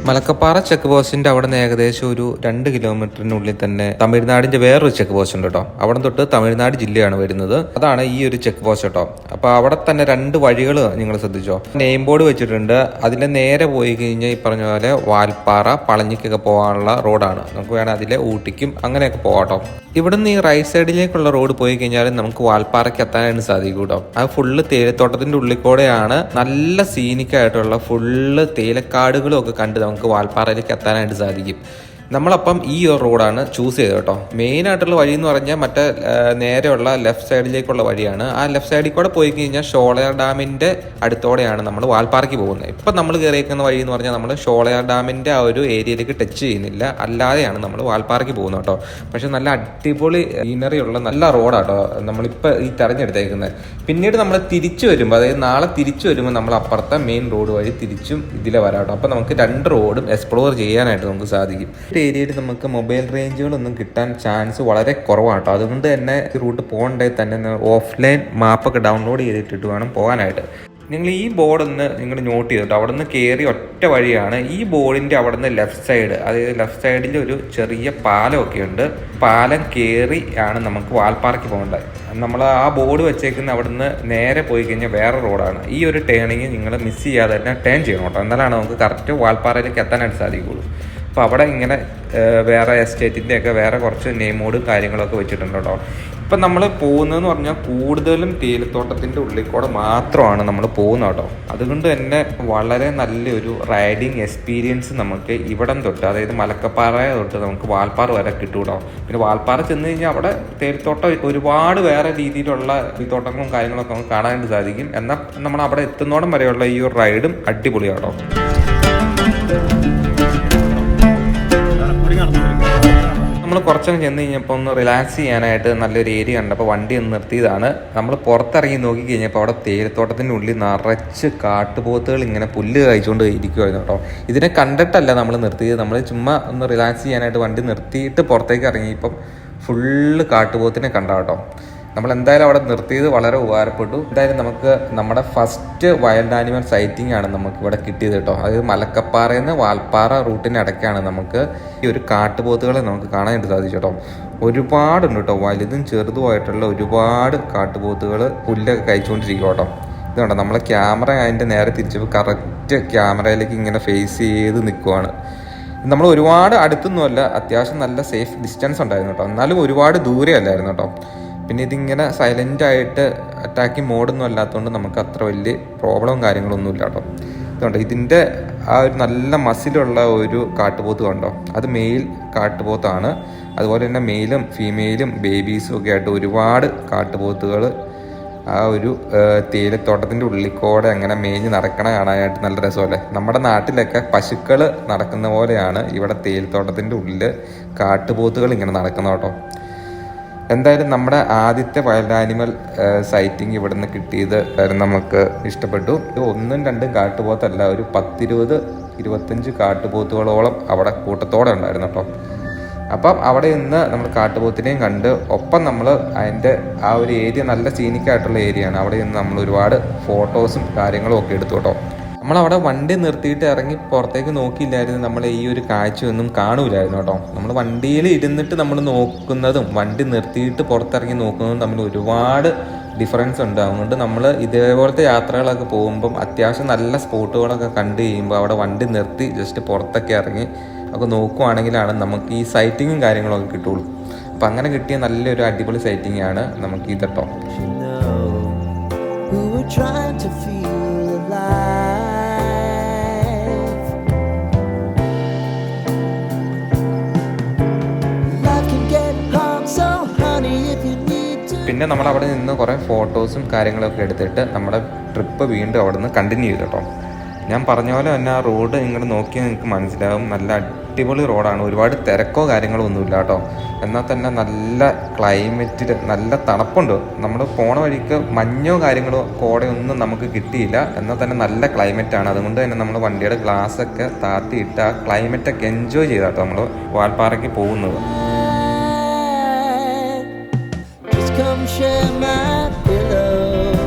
മലക്കപ്പാറ ചെക്ക് പോസ്റ്റിന്റെ അവിടെ നിന്ന് ഏകദേശം ഒരു 2 കിലോമീറ്ററിനുള്ളിൽ തന്നെ തമിഴ്നാടിന്റെ വേറൊരു ചെക്ക് പോസ്റ്റ് ഉണ്ട് കേട്ടോ. അവിടെ തൊട്ട് തമിഴ്നാട് ജില്ലയാണ് വരുന്നത്. അതാണ് ഈ ഒരു ചെക്ക് പോസ്റ്റ് കേട്ടോ. അപ്പൊ അവിടെ തന്നെ 2 വഴികൾ നിങ്ങൾ ശ്രദ്ധിച്ചോ. നെയിം ബോർഡ് വെച്ചിട്ടുണ്ട്. അതിലെ നേരെ പോയി കഴിഞ്ഞാൽ ഈ പറഞ്ഞ പോലെ വാൽപ്പാറ പളനിക്കൊക്കെ പോകാനുള്ള റോഡാണ്. നമുക്ക് വേണം അതിലെ ഊട്ടിക്കും അങ്ങനെയൊക്കെ പോകാട്ടോ. ഇവിടുന്ന് ഈ റൈറ്റ് സൈഡിലേക്കുള്ള റോഡ് പോയി കഴിഞ്ഞാൽ നമുക്ക് വാൽപ്പാറയ്ക്ക് എത്താനായിട്ട് സാധിക്കും കേട്ടോ. അത് ഫുള്ള് തേയിലത്തോട്ടത്തിന്റെ ഉള്ളിൽ കൂടെയാണ്. നല്ല സീനിക്കായിട്ടുള്ള ഫുള്ള് തേയിലക്കാടുകളും ഒക്കെ കണ്ട് നമുക്ക് വാൽപ്പാറയിലേക്ക് എത്താനായിട്ട് സാധിക്കും. നമ്മളപ്പം ഈ ഒരു റോഡാണ് ചൂസ് ചെയ്തത് കേട്ടോ. മെയിൻ ആയിട്ടുള്ള വഴി എന്ന് പറഞ്ഞാൽ മറ്റേ നേരെയുള്ള ലെഫ്റ്റ് സൈഡിലേക്കുള്ള വഴിയാണ്. ആ ലെഫ്റ്റ് സൈഡിൽ കൂടെ പോയി കഴിഞ്ഞാൽ ഷോളയാർ ഡാമിന്റെ അടുത്തോടെയാണ് നമ്മൾ വാൽപ്പാറയ്ക്ക് പോകുന്നത്. ഇപ്പം നമ്മൾ കയറിയേക്കുന്ന വഴി എന്ന് പറഞ്ഞാൽ നമ്മൾ ഷോളയാർ ഡാമിന്റെ ആ ഒരു ഏരിയയിലേക്ക് ടച്ച് ചെയ്യുന്നില്ല, അല്ലാതെയാണ് നമ്മൾ വാൽപ്പാറയ്ക്ക് പോകുന്നത് കേട്ടോ. പക്ഷെ നല്ല അടിപൊളി സീനറി ഉള്ള നല്ല റോഡാട്ടോ നമ്മളിപ്പോൾ ഈ തെരഞ്ഞെടുത്തേക്കുന്നത്. പിന്നീട് നമ്മൾ തിരിച്ചു വരുമ്പോൾ, അതായത് നാളെ തിരിച്ചു വരുമ്പോൾ നമ്മൾ അപ്പുറത്തെ മെയിൻ റോഡ് വഴി തിരിച്ചും ഇതിലെ വരാട്ടോ. അപ്പം നമുക്ക് 2 റോഡും എക്സ്പ്ലോർ ചെയ്യാനായിട്ട് നമുക്ക് സാധിക്കും. ഏരിയയിൽ നമുക്ക് മൊബൈൽ റേഞ്ചുകളൊന്നും കിട്ടാൻ ചാൻസ് വളരെ കുറവാണ്. അതുകൊണ്ട് തന്നെ ഈ റൂട്ട് പോകണ്ടേ തന്നെ ഓഫ്ലൈൻ മാപ്പൊക്കെ ഡൗൺലോഡ് ചെയ്തിട്ടിട്ട് വേണം പോകാനായിട്ട്. നിങ്ങൾ ഈ ബോർഡൊന്ന് നിങ്ങൾ നോട്ട് ചെയ്തിട്ട് അവിടെ നിന്ന് കയറി ഒറ്റ വഴിയാണ്. ഈ ബോർഡിൻ്റെ അവിടെ നിന്ന് ലെഫ്റ്റ് സൈഡ്, അതായത് ലെഫ്റ്റ് സൈഡിൽ ഒരു ചെറിയ പാലമൊക്കെ ഉണ്ട്. പാലം കയറി ആണ് നമുക്ക് വാൽപ്പാറയ്ക്ക് പോകേണ്ടത്. നമ്മൾ ആ ബോർഡ് വെച്ചേക്കുന്ന അവിടെ നിന്ന് നേരെ പോയി കഴിഞ്ഞാൽ വേറെ റോഡാണ്. ഈ ഒരു ടേണിങ് നിങ്ങൾ മിസ് ചെയ്യാതെ തന്നെ ടേൺ ചെയ്യണം കേട്ടോ. എന്നാലാണ് നമുക്ക് കറക്റ്റ് വാൽപ്പാറയിലേക്ക് എത്താനായിട്ട് സാധിക്കുകയുള്ളൂ. അപ്പോൾ അവിടെ ഇങ്ങനെ വേറെ എസ്റ്റേറ്റിൻ്റെയൊക്കെ വേറെ കുറച്ച് നെയിം ബോർഡും കാര്യങ്ങളൊക്കെ വെച്ചിട്ടുണ്ട് കേട്ടോ. ഇപ്പം നമ്മൾ പോകുന്നതെന്ന് പറഞ്ഞാൽ കൂടുതലും തേയിലത്തോട്ടത്തിൻ്റെ ഉള്ളിൽ കൂടെ മാത്രമാണ് നമ്മൾ പോകുന്നത് കേട്ടോ. അതുകൊണ്ട് തന്നെ വളരെ നല്ലൊരു റൈഡിങ് എക്സ്പീരിയൻസ് നമുക്ക് ഇവിടം തൊട്ട്, അതായത് മലക്കപ്പാറ തൊട്ട് നമുക്ക് വാൽപ്പാറ വരെ കിട്ടും കേട്ടോ. പിന്നെ വാൽപ്പാറ ചെന്ന് കഴിഞ്ഞാൽ അവിടെ തേയിലത്തോട്ടം ഒരുപാട് വേറെ രീതിയിലുള്ള ഈ തോട്ടങ്ങളും കാര്യങ്ങളൊക്കെ നമുക്ക് കാണാനായിട്ട് സാധിക്കും. എന്നാൽ നമ്മൾ അവിടെ എത്തുന്നോടം വരെയുള്ള ഈ ഒരു റൈഡും അടിപൊളിയാണ് കേട്ടോ. നമ്മൾ കുറച്ചൊക്കെ ചെന്ന് കഴിഞ്ഞപ്പോൾ ഒന്ന് റിലാക്സ് ചെയ്യാനായിട്ട് നല്ലൊരു ഏരിയ കണ്ടപ്പോൾ വണ്ടി ഒന്ന് നിർത്തിയതാണ്. നമ്മൾ പുറത്തിറങ്ങി നോക്കി കഴിഞ്ഞപ്പോൾ അവിടെ തേയിലത്തോട്ടത്തിൻ്റെ ഉള്ളിൽ നിറച്ച് കാട്ടുപോത്തുകൾ ഇങ്ങനെ പുല്ല് കഴിച്ചുകൊണ്ട് ഇരിക്കുമായിരുന്നു കേട്ടോ. ഇതിനെ കണ്ടിട്ടല്ല നമ്മൾ നിർത്തിയത്, നമ്മൾ ചുമ്മാ ഒന്ന് റിലാക്സ് ചെയ്യാനായിട്ട് വണ്ടി നിർത്തിയിട്ട് പുറത്തേക്ക് ഇറങ്ങിയപ്പം ഫുള്ള് കാട്ടുപോത്തിനെ കണ്ട കേട്ടോ. നമ്മൾ എന്തായാലും അവിടെ നിർത്തിയത് വളരെ ഉപകാരപ്പെട്ടു. എന്തായാലും നമുക്ക് നമ്മുടെ ഫസ്റ്റ് വൈൽഡ് ആനിമൽ സൈറ്റിംഗ് ആണ് നമുക്ക് ഇവിടെ കിട്ടിയത് കേട്ടോ. അതായത് മലക്കപ്പാറയിൽ നിന്ന് വാൽപ്പാറ റൂട്ടിനിടയ്ക്കാണ് നമുക്ക് ഈ ഒരു കാട്ടുപോത്തുകളെ നമുക്ക് കാണാനായിട്ട് സാധിച്ചു കേട്ടോ. ഒരുപാടുണ്ട് കേട്ടോ, വലുതും ചെറുതുമായിട്ടുള്ള ഒരുപാട് കാട്ടുപോത്തുകൾ പുല്ലൊക്കെ കഴിച്ചുകൊണ്ടിരിക്കും കേട്ടോ. ഇതുണ്ടോ, നമ്മളെ ക്യാമറ അതിൻ്റെ നേരെ തിരിച്ചപ്പോൾ കറക്റ്റ് ക്യാമറയിലേക്ക് ഇങ്ങനെ ഫേസ് ചെയ്ത് നിൽക്കുവാണ്. നമ്മൾ ഒരുപാട് അടുത്തൊന്നുമല്ല, അത്യാവശ്യം നല്ല സേഫ് ഡിസ്റ്റൻസ് ഉണ്ടായിരുന്നു കേട്ടോ. എന്നാലും ഒരുപാട് ദൂരെ അല്ലായിരുന്നു കേട്ടോ. പിന്നെ ഇതിങ്ങനെ സൈലൻ്റ് ആയിട്ട് അറ്റാക്കിങ് മോഡൊന്നും അല്ലാത്തതുകൊണ്ട് നമുക്ക് അത്ര വലിയ പ്രോബ്ലവും കാര്യങ്ങളൊന്നും ഇല്ല കേട്ടോ. ഇതുകൊണ്ട് ഇതിൻ്റെ ആ ഒരു നല്ല മസിലുള്ള ഒരു കാട്ടുപോത്ത് കണ്ടോ, അത് മെയിൽ കാട്ടുപോത്താണ്. അതുപോലെ തന്നെ മെയിലും ഫീമെയിലും ബേബീസും ഒക്കെ ആയിട്ട് ഒരുപാട് കാട്ടുപോത്തുകൾ ആ ഒരു തേയിലത്തോട്ടത്തിൻ്റെ ഉള്ളിക്കോടെ അങ്ങനെ മേഞ്ഞ് നടക്കണ കാണാനായിട്ട് നല്ല രസമല്ലേ. നമ്മുടെ നാട്ടിലൊക്കെ പശുക്കൾ നടക്കുന്ന പോലെയാണ് ഇവിടെ തേയിലത്തോട്ടത്തിൻ്റെ ഉള്ളിൽ കാട്ടുപോത്തുകൾ ഇങ്ങനെ നടക്കുന്ന കേട്ടോ. എന്തായാലും നമ്മുടെ ആദ്യത്തെ വൈൽഡ് ആനിമൽ സൈറ്റിംഗ് ഇവിടെ നിന്ന് കിട്ടിയത് നമുക്ക് ഇഷ്ടപ്പെട്ടു. ഇത് 1ഉം 2ഉം കാട്ടുപോത്തല്ല, ഒരു 10-20-25 കാട്ടുപോത്തുകളോളം അവിടെ കൂട്ടത്തോടെ ഉണ്ടായിരുന്നു കേട്ടോ. അപ്പം അവിടെ നിന്ന് നമ്മൾ കാട്ടുപോത്തിനെയും കണ്ട്, ഒപ്പം നമ്മൾ അതിൻ്റെ ആ ഒരു ഏരിയ നല്ല സീനിക്കായിട്ടുള്ള ഏരിയയാണ്. അവിടെ നിന്ന് നമ്മൾ ഒരുപാട് ഫോട്ടോസും കാര്യങ്ങളും ഒക്കെ എടുത്തു കേട്ടോ. നമ്മളവിടെ വണ്ടി നിർത്തിയിട്ട് ഇറങ്ങി പുറത്തേക്ക് നോക്കിയില്ലായിരുന്നു നമ്മൾ ഈ ഒരു കാഴ്ചയൊന്നും കാണൂലായിരുന്നു കേട്ടോ. നമ്മൾ വണ്ടിയിൽ ഇരുന്നിട്ട് നമ്മൾ നോക്കുന്നതും വണ്ടി നിർത്തിയിട്ട് പുറത്തിറങ്ങി നോക്കുന്നതും തമ്മിൽ ഒരുപാട് ഡിഫറൻസ് ഉണ്ട്. അതുകൊണ്ട് നമ്മൾ ഇതേപോലത്തെ യാത്രകളൊക്കെ പോകുമ്പം അത്യാവശ്യം നല്ല സ്പോട്ടുകളൊക്കെ കണ്ടു കഴിയുമ്പോൾ അവിടെ വണ്ടി നിർത്തി ജസ്റ്റ് പുറത്തൊക്കെ ഇറങ്ങി ഒക്കെ നോക്കുവാണെങ്കിലാണ് നമുക്ക് ഈ സൈറ്റിങ്ങും കാര്യങ്ങളൊക്കെ കിട്ടുള്ളൂ. അപ്പം അങ്ങനെ കിട്ടിയ നല്ലൊരു അടിപൊളി സൈറ്റിംഗ് ആണ് നമുക്ക് ഇത് കേട്ടോ. പിന്നെ നമ്മൾ അവിടെ നിന്ന് കുറേ ഫോട്ടോസും കാര്യങ്ങളൊക്കെ എടുത്തിട്ട് നമ്മുടെ ട്രിപ്പ് വീണ്ടും അവിടെ നിന്ന് കണ്ടിന്യൂ ചെയ്തു കേട്ടോ. ഞാൻ പറഞ്ഞ പോലെ തന്നെ ആ റോഡ് ഇങ്ങോട്ട് നോക്കിയാൽ നിങ്ങൾക്ക് മനസ്സിലാവും, നല്ല അടിപൊളി റോഡാണ്. ഒരുപാട് തിരക്കോ കാര്യങ്ങളോ ഒന്നുമില്ല കേട്ടോ. എന്നാൽ തന്നെ നല്ല ക്ലൈമറ്റിൽ നല്ല തണുപ്പുണ്ട്. നമ്മൾ പോണ വഴിക്ക് മഞ്ഞോ കാര്യങ്ങളോ കോടയൊന്നും നമുക്ക് കിട്ടിയില്ല. എന്നാൽ തന്നെ നല്ല ക്ലൈമറ്റാണ്. അതുകൊണ്ട് തന്നെ നമ്മൾ വണ്ടിയുടെ ഗ്ലാസ്സൊക്കെ താത്തിയിട്ട് ആ ക്ലൈമറ്റൊക്കെ എൻജോയ് ചെയ്താട്ടോ നമ്മൾ വാൽപ്പാറയ്ക്ക് പോകുന്നത്. Share my pillow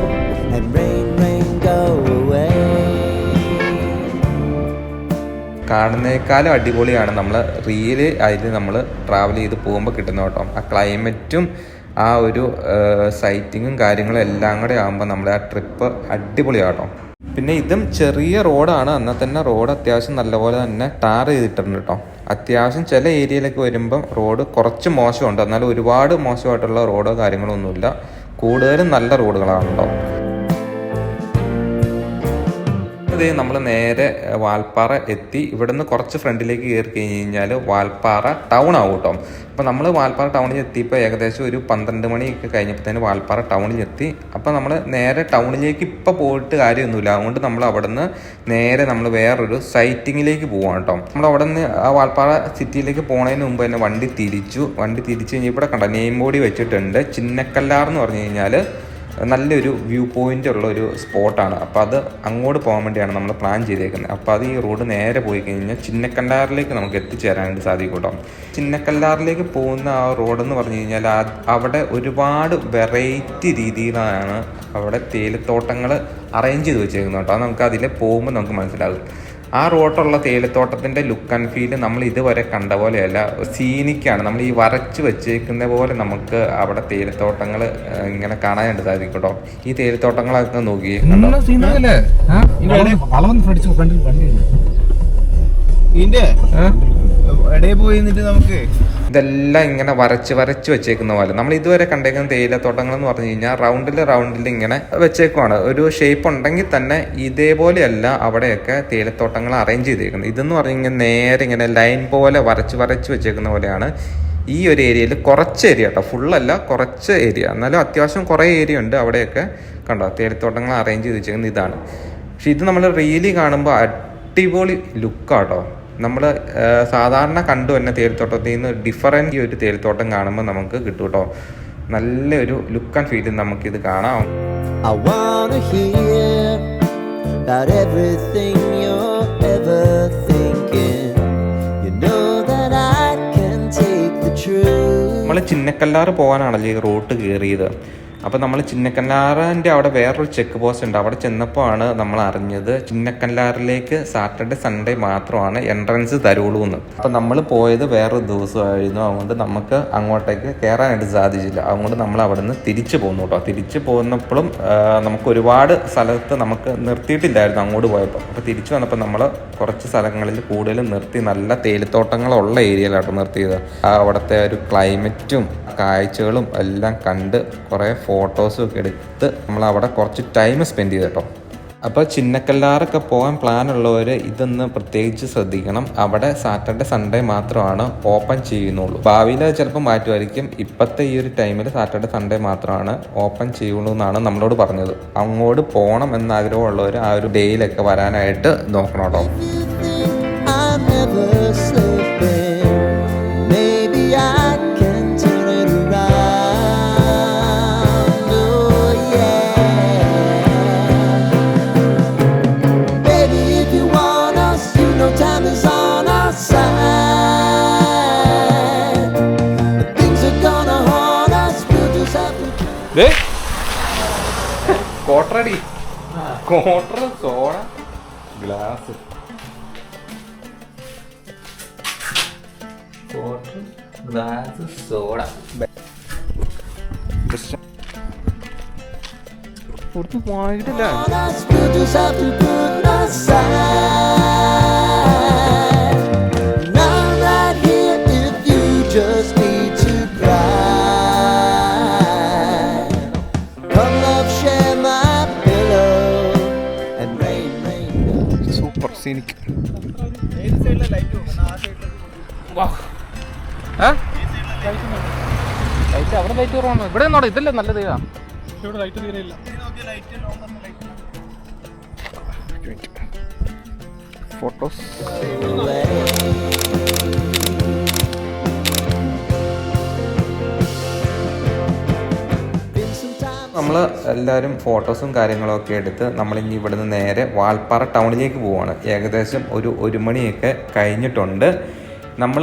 and rain, rain, go away. കാണുന്നേക്കാളും അടിപൊളിയാണ് നമ്മൾ റീല് അതിൽ നമ്മൾ ട്രാവൽ ചെയ്ത് പോകുമ്പോൾ കിട്ടുന്നത് കേട്ടോ. ആ ക്ലൈമറ്റും ആ ഒരു സൈറ്റിങ്ങും കാര്യങ്ങളും എല്ലാം കൂടെ ആകുമ്പോൾ നമ്മുടെ ആ ട്രിപ്പ് അടിപൊളിയാട്ടോ. പിന്നെ ഇതും ചെറിയ റോഡാണ്, എന്നാൽ തന്നെ റോഡ് അത്യാവശ്യം നല്ലപോലെ തന്നെ ടാർ ചെയ്തിട്ടുണ്ട് കേട്ടോ. അത്യാവശ്യം ചില ഏരിയയിലേക്ക് വരുമ്പം റോഡ് കുറച്ച് മോശമുണ്ട്, എന്നാലും ഒരുപാട് മോശമായിട്ടുള്ള റോഡോ കാര്യങ്ങളോ ഒന്നുമില്ല. കൂടുതലും നല്ല റോഡുകളാണ് കേട്ടോ. നമ്മൾ നേരെ വാൽപ്പാറ എത്തി. ഇവിടെ നിന്ന് കുറച്ച് ഫ്രണ്ടിലേക്ക് കയറി കഴിഞ്ഞ് കഴിഞ്ഞാൽ വാൽപ്പാറ ടൗൺ ആവും കേട്ടോ. അപ്പോൾ നമ്മൾ വാൽപ്പാറ ടൗണിൽ എത്തിയപ്പോൾ ഏകദേശം ഒരു 12 മണിയൊക്കെ കഴിഞ്ഞപ്പോൾ തന്നെ വാൽപ്പാറ ടൗണിൽ എത്തി. അപ്പോൾ നമ്മൾ നേരെ ടൗണിലേക്ക് ഇപ്പോൾ പോയിട്ട് കാര്യമൊന്നുമില്ല, അതുകൊണ്ട് നമ്മൾ അവിടെ നിന്ന് നേരെ നമ്മൾ വേറൊരു സൈറ്റിങ്ങിലേക്ക് പോവാണ് കേട്ടോ. നമ്മൾ അവിടെ നിന്ന് ആ വാൽപ്പാറ സിറ്റിയിലേക്ക് പോകുന്നതിന് മുമ്പ് തന്നെ വണ്ടി തിരിച്ചു കഴിഞ്ഞാൽ ഇവിടെ കണ്ട നെയിം ബോർഡ് വെച്ചിട്ടുണ്ട്. ചിന്നക്കല്ലാർ എന്ന് പറഞ്ഞു കഴിഞ്ഞാൽ നല്ലൊരു വ്യൂ പോയിൻ്റ് ഉള്ള ഒരു സ്പോട്ടാണ്. അപ്പോൾ അത് അങ്ങോട്ട് പോകാൻ വേണ്ടിയാണ് നമ്മൾ പ്ലാൻ ചെയ്തേക്കുന്നത്. അപ്പോൾ അത് ഈ റോഡ് നേരെ പോയി കഴിഞ്ഞാൽ ചിന്നക്കല്ലാറിലേക്ക് നമുക്ക് എത്തിച്ചേരാനായിട്ട് സാധിക്കും കേട്ടോ. ചിന്നക്കല്ലാറിലേക്ക് പോകുന്ന ആ റോഡെന്ന് പറഞ്ഞു കഴിഞ്ഞാൽ അവിടെ ഒരുപാട് വെറൈറ്റി രീതിയിലാണ് അവിടെ തേയിലത്തോട്ടങ്ങൾ അറേഞ്ച് ചെയ്ത് വെച്ചേക്കുന്നത് കേട്ടോ. അത് നമുക്ക് അതിൽ പോകുമ്പോൾ നമുക്ക് മനസ്സിലാകും. ആ റോഡുള്ള തേയിലത്തോട്ടത്തിൻ്റെ ലുക്ക് ആൻഡ് ഫീൽ നമ്മൾ ഇതുവരെ കണ്ട പോലെയല്ല, സീനിക്കാണ്. നമ്മൾ ഈ വരച്ച് വെച്ചേക്കുന്ന പോലെ നമുക്ക് അവിടെ തേയിലത്തോട്ടങ്ങൾ ഇങ്ങനെ കാണാനായിട്ട് സാധിക്കും കേട്ടോ. ഈ തേയിലത്തോട്ടങ്ങളൊക്കെ നോക്കി ഇതെല്ലാം ഇങ്ങനെ വരച്ച് വെച്ചേക്കുന്ന പോലെ നമ്മൾ ഇതുവരെ കണ്ടേക്കുന്ന തേയിലത്തോട്ടങ്ങൾ എന്ന് പറഞ്ഞു കഴിഞ്ഞാൽ റൗണ്ടിൽ ഇങ്ങനെ വെച്ചേക്കുവാണ്. ഒരു ഷേപ്പ് ഉണ്ടെങ്കിൽ തന്നെ ഇതേപോലെയല്ല അവിടെയൊക്കെ തേയിലത്തോട്ടങ്ങൾ അറേഞ്ച് ചെയ്തേക്കുന്നത്. ഇതെന്ന് പറഞ്ഞു കഴിഞ്ഞാൽ നേരെ ഇങ്ങനെ ലൈൻ പോലെ വരച്ച് വെച്ചേക്കുന്ന പോലെയാണ്. ഈ ഒരു ഏരിയയിൽ കുറച്ച് ഏരിയ കേട്ടോ, ഫുള്ളല്ല, കുറച്ച് ഏരിയ, എന്നാലും അത്യാവശ്യം കുറേ ഏരിയ ഉണ്ട്. അവിടെയൊക്കെ കണ്ടോ തേയിലത്തോട്ടങ്ങൾ അറേഞ്ച് ചെയ്ത് വെച്ചേക്കുന്നത് ഇതാണ്. പക്ഷെ ഇത് നമ്മൾ റിയലി കാണുമ്പോൾ അടിപൊളി ലുക്കാട്ടോ. നമ്മൾ സാധാരണ കണ്ടു തന്നെ തേയിലത്തോട്ടത്തിൽ നിന്ന് ഡിഫറൻറ്റ് ഈ ഒരു തേയിലത്തോട്ടം കാണുമ്പോൾ നമുക്ക് കിട്ടും കേട്ടോ. നല്ലൊരു ലുക്ക് ആൻഡ് ഫീൽ നമുക്കിത് കാണാം. നമ്മൾ ചിന്നക്കല്ലാറ് പോകാനാണല്ലോ ഈ റൂട്ട് കയറിയത്. അപ്പോൾ നമ്മൾ ചിന്നക്കല്ലാറിൻ്റെ അവിടെ വേറൊരു ചെക്ക് പോസ്റ്റ് ഉണ്ട്. അവിടെ ചെന്നപ്പോൾ ആണ് നമ്മൾ അറിഞ്ഞത് ചിന്നക്കല്ലാറിലേക്ക് സാറ്റർഡേ സൺഡേ മാത്രമാണ് എൻട്രൻസ് തരുള്ളൂ എന്ന്. അപ്പോൾ നമ്മൾ പോയത് വേറൊരു ദിവസമായിരുന്നു, അതുകൊണ്ട് നമുക്ക് അങ്ങോട്ടേക്ക് കയറാനായിട്ട് സാധിച്ചില്ല. അതുകൊണ്ട് നമ്മൾ അവിടെ നിന്ന് തിരിച്ചു പോന്നു കേട്ടോ. തിരിച്ചു പോകുന്നപ്പോഴും നമുക്ക് ഒരുപാട് സ്ഥലത്ത് നമുക്ക് നിർത്തിയിട്ടില്ലായിരുന്നു അങ്ങോട്ട് പോയപ്പോൾ. അപ്പോൾ തിരിച്ചു വന്നപ്പോൾ നമ്മൾ കുറച്ച് സ്ഥലങ്ങളിൽ കൂടുതലും നിർത്തി, നല്ല തേയിലത്തോട്ടങ്ങളുള്ള ഏരിയയിലാട്ടോ നിർത്തിയത്. അവിടുത്തെ ഒരു ക്ലൈമറ്റും കാഴ്ചകളും എല്ലാം കണ്ട് കുറേ ഫോട്ടോസും ഒക്കെ എടുത്ത് നമ്മൾ അവിടെ കുറച്ച് ടൈം സ്പെൻഡ് ചെയ്ത് കേട്ടോ. അപ്പോൾ ചിന്നക്കല്ലാറൊക്കെ പോകാൻ പ്ലാനുള്ളവർ ഇതൊന്ന് പ്രത്യേകിച്ച് ശ്രദ്ധിക്കണം. അവിടെ സാറ്റർഡേ സൺഡേ മാത്രമാണ് ഓപ്പൺ ചെയ്യുന്നുള്ളൂ. ഭാവിയിൽ ചിലപ്പോൾ മാറ്റുമായിരിക്കും. ഇപ്പോഴത്തെ ഈ ഒരു ടൈമിൽ സാറ്റർഡേ സൺഡേ മാത്രമാണ് ഓപ്പൺ ചെയ്യുള്ളൂ എന്നാണ് നമ്മളോട് പറഞ്ഞത്. അങ്ങോട്ട് പോകണം എന്ന ആഗ്രഹമുള്ളവർ ആ ഒരു ഡേയിലൊക്കെ വരാനായിട്ട് നോക്കണം കേട്ടോ. ക്വാർട്ടർ സോഡ ഗ്ലാസ്, സോഡ പോയിട്ടില്ല. സീനിക് ലൈറ്റ് അവിടെ ലൈറ്റ് കുറവാണ്. ഇവിടെ നോടാ, ഇതല്ലേ നല്ല തീരാ. ഇവിടെ ലൈറ്റ് തീരെയില്ല. ഫോട്ടോസ് നമ്മൾ എല്ലാവരും ഫോട്ടോസും കാര്യങ്ങളൊക്കെ എടുത്ത് നമ്മളിനി ഇവിടുന്ന് നേരെ വാൽപ്പാറ ടൗണിലേക്ക് പോവുകയാണ്. ഏകദേശം ഒരു 1 മണിയൊക്കെ കഴിഞ്ഞിട്ടുണ്ട്. നമ്മൾ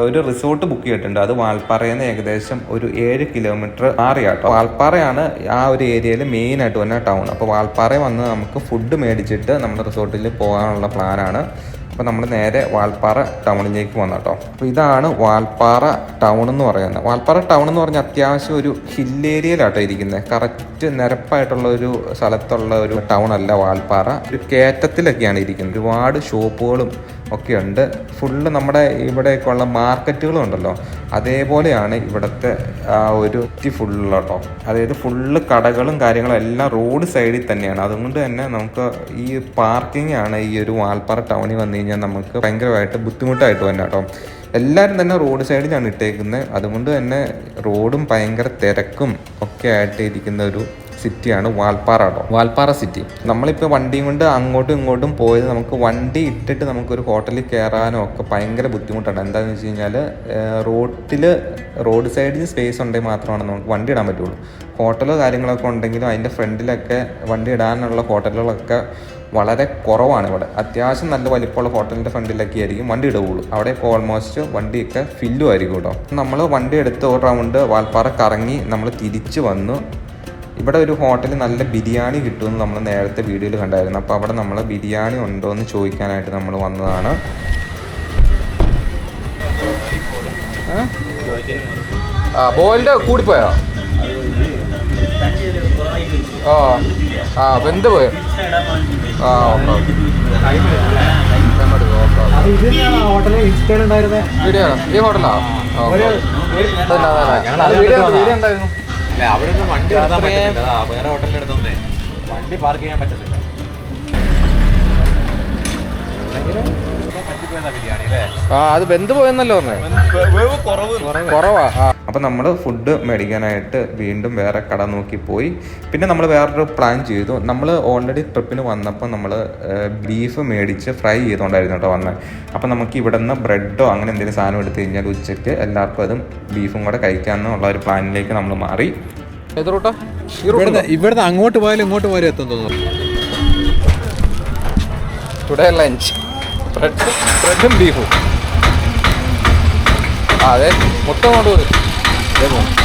ഒരു റിസോർട്ട് ബുക്ക് ചെയ്തിട്ടുണ്ട്. അത് വാൽപ്പാറയിൽ നിന്ന് ഏകദേശം ഒരു 7 കിലോമീറ്റർ മാറിയാട്ടോ. വാൽപ്പാറയാണ് ആ ഒരു ഏരിയയിൽ മെയിനായിട്ട് വന്ന ടൗൺ. അപ്പോൾ വാൽപ്പാറയിൽ വന്ന് നമുക്ക് ഫുഡ് മേടിച്ചിട്ട് നമ്മുടെ റിസോർട്ടിൽ പോകാനുള്ള പ്ലാനാണ്. അപ്പോൾ നമ്മൾ നേരെ വാൽപ്പാറ ടൗണിലേക്ക് വന്നു കേട്ടോ. അപ്പോൾ ഇതാണ് വാൽപ്പാറ ടൗൺ എന്ന് പറയുന്നത്. വാൽപ്പാറ ടൗൺ എന്ന് പറഞ്ഞാൽ അത്യാവശ്യം ഒരു ഹിൽ ഏരിയയിലാട്ടോ ഇരിക്കുന്നത്. കറക്റ്റ് നിരപ്പായിട്ടുള്ള ഒരു സ്ഥലത്തുള്ള ഒരു ടൗൺ അല്ല വാൽപ്പാറ. ഒരു കയറ്റത്തിലൊക്കെയാണ് ഇരിക്കുന്നത്. ഒരുപാട് ഷോപ്പുകളും ഒക്കെ ഉണ്ട്. ഫുള്ള് നമ്മുടെ ഇവിടെയൊക്കെയുള്ള മാർക്കറ്റുകളും ഉണ്ടല്ലോ, അതേപോലെയാണ് ഇവിടുത്തെ ഒരു ഫുള്ള് കേട്ടോ. അതായത് ഫുള്ള് കടകളും കാര്യങ്ങളും എല്ലാം റോഡ് സൈഡിൽ തന്നെയാണ്. അതുകൊണ്ട് തന്നെ നമുക്ക് ഈ പാർക്കിംഗ് ആണ് ഈ ഒരു വാൽപ്പാറ ടൗണിൽ വന്നു കഴിഞ്ഞാൽ നമുക്ക് ഭയങ്കരമായിട്ട് ബുദ്ധിമുട്ടായിട്ട് തന്നെ കേട്ടോ. എല്ലാവരും തന്നെ റോഡ് സൈഡിലാണ് ഇട്ടേക്കുന്നത്. അതുകൊണ്ട് തന്നെ റോഡും ഭയങ്കര തിരക്കും ഒക്കെ ആയിട്ട് ഇരിക്കുന്ന ഒരു സിറ്റിയാണ് വാൽപ്പാറ കേട്ടോ. വാൽപ്പാറ സിറ്റി. നമ്മളിപ്പോൾ വണ്ടിയും കൊണ്ട് അങ്ങോട്ടും ഇങ്ങോട്ടും പോയത് നമുക്ക് വണ്ടി ഇട്ടിട്ട് നമുക്കൊരു ഹോട്ടലിൽ കയറാനോ ഒക്കെ ഭയങ്കര ബുദ്ധിമുട്ടാണ്. എന്താണെന്ന് വെച്ച് കഴിഞ്ഞാൽ റോഡ് സൈഡിൽ സ്പേസ് ഉണ്ടെങ്കിൽ മാത്രമാണ് നമുക്ക് വണ്ടി ഇടാൻ പറ്റുള്ളൂ. ഹോട്ടലോ കാര്യങ്ങളൊക്കെ ഉണ്ടെങ്കിലും അതിൻ്റെ ഫ്രണ്ടിലൊക്കെ വണ്ടി ഇടാനുള്ള ഹോട്ടലുകളൊക്കെ വളരെ കുറവാണ് ഇവിടെ. അത്യാവശ്യം നല്ല വലിപ്പമുള്ള ഹോട്ടലിൻ്റെ ഫ്രണ്ടിലൊക്കെ ആയിരിക്കും വണ്ടി ഇടുകയുള്ളൂ. അവിടെ ഓൾമോസ്റ്റ് വണ്ടിയൊക്കെ ഫില്ലും ആയിരിക്കും കേട്ടോ. നമ്മൾ വണ്ടി എടുത്ത് ഒരു റൗണ്ട് വാൽപ്പാറ കറങ്ങി നമ്മൾ തിരിച്ചു വന്നു. ഇവിടെ ഒരു ഹോട്ടലിൽ നല്ല ബിരിയാണി കിട്ടുമെന്ന് നമ്മൾ നേരത്തെ വീഡിയോയിൽ കണ്ടായിരുന്നു. അപ്പോൾ അവിടെ നമ്മൾ ബിരിയാണി ഉണ്ടോ എന്ന് ചോദിക്കാനായിട്ട് നമ്മൾ വന്നതാണ്. ബോയിലിൻ്റെ കൂടിപ്പോയോ? വെന്ത് പോയോ? വീഡിയോ ഈ ഹോട്ടലാ? വീഡിയോ ഉണ്ടായിരുന്നു. അവിടെ വണ്ടി എടുക്കാൻ പറ്റത്തില്ല. വേറെ ഹോട്ടലിൽ എടുത്തോണ്ടേ വണ്ടി പാർക്ക് ചെയ്യാൻ പറ്റത്തില്ല. അത് വെന്ത് പോയെന്നല്ലോ കുറവാ. അപ്പം നമ്മൾ ഫുഡ് മേടിക്കാനായിട്ട് വീണ്ടും വേറെ കട നോക്കി പോയി. പിന്നെ നമ്മൾ വേറൊരു പ്ലാൻ ചെയ്തു. നമ്മൾ ഓൾറെഡി ട്രിപ്പിന് വന്നപ്പോൾ നമ്മൾ ബീഫ് മേടിച്ച് ഫ്രൈ ചെയ്തുകൊണ്ടായിരുന്നു കേട്ടോ വന്നത്. അപ്പം നമുക്ക് ഇവിടെ നിന്ന് ബ്രെഡോ അങ്ങനെ എന്തെങ്കിലും സാധനം എടുത്തു കഴിഞ്ഞാൽ ഉച്ചയ്ക്ക് എല്ലാവർക്കും അതും ബീഫും കൂടെ കഴിക്കാമെന്നുള്ള ഒരു പ്ലാനിലേക്ക് നമ്മൾ മാറി. ഏത് റൂട്ടാ? ഇവിടുന്ന് അങ്ങോട്ട് പോയാലും ഇങ്ങോട്ട് പോയാലും എത്തും തോന്നുന്നു. ടുഡേ ലഞ്ച് ബ്രെഡും ബീഫും. അതെ, മൊത്തം കൊണ്ടുപോയി.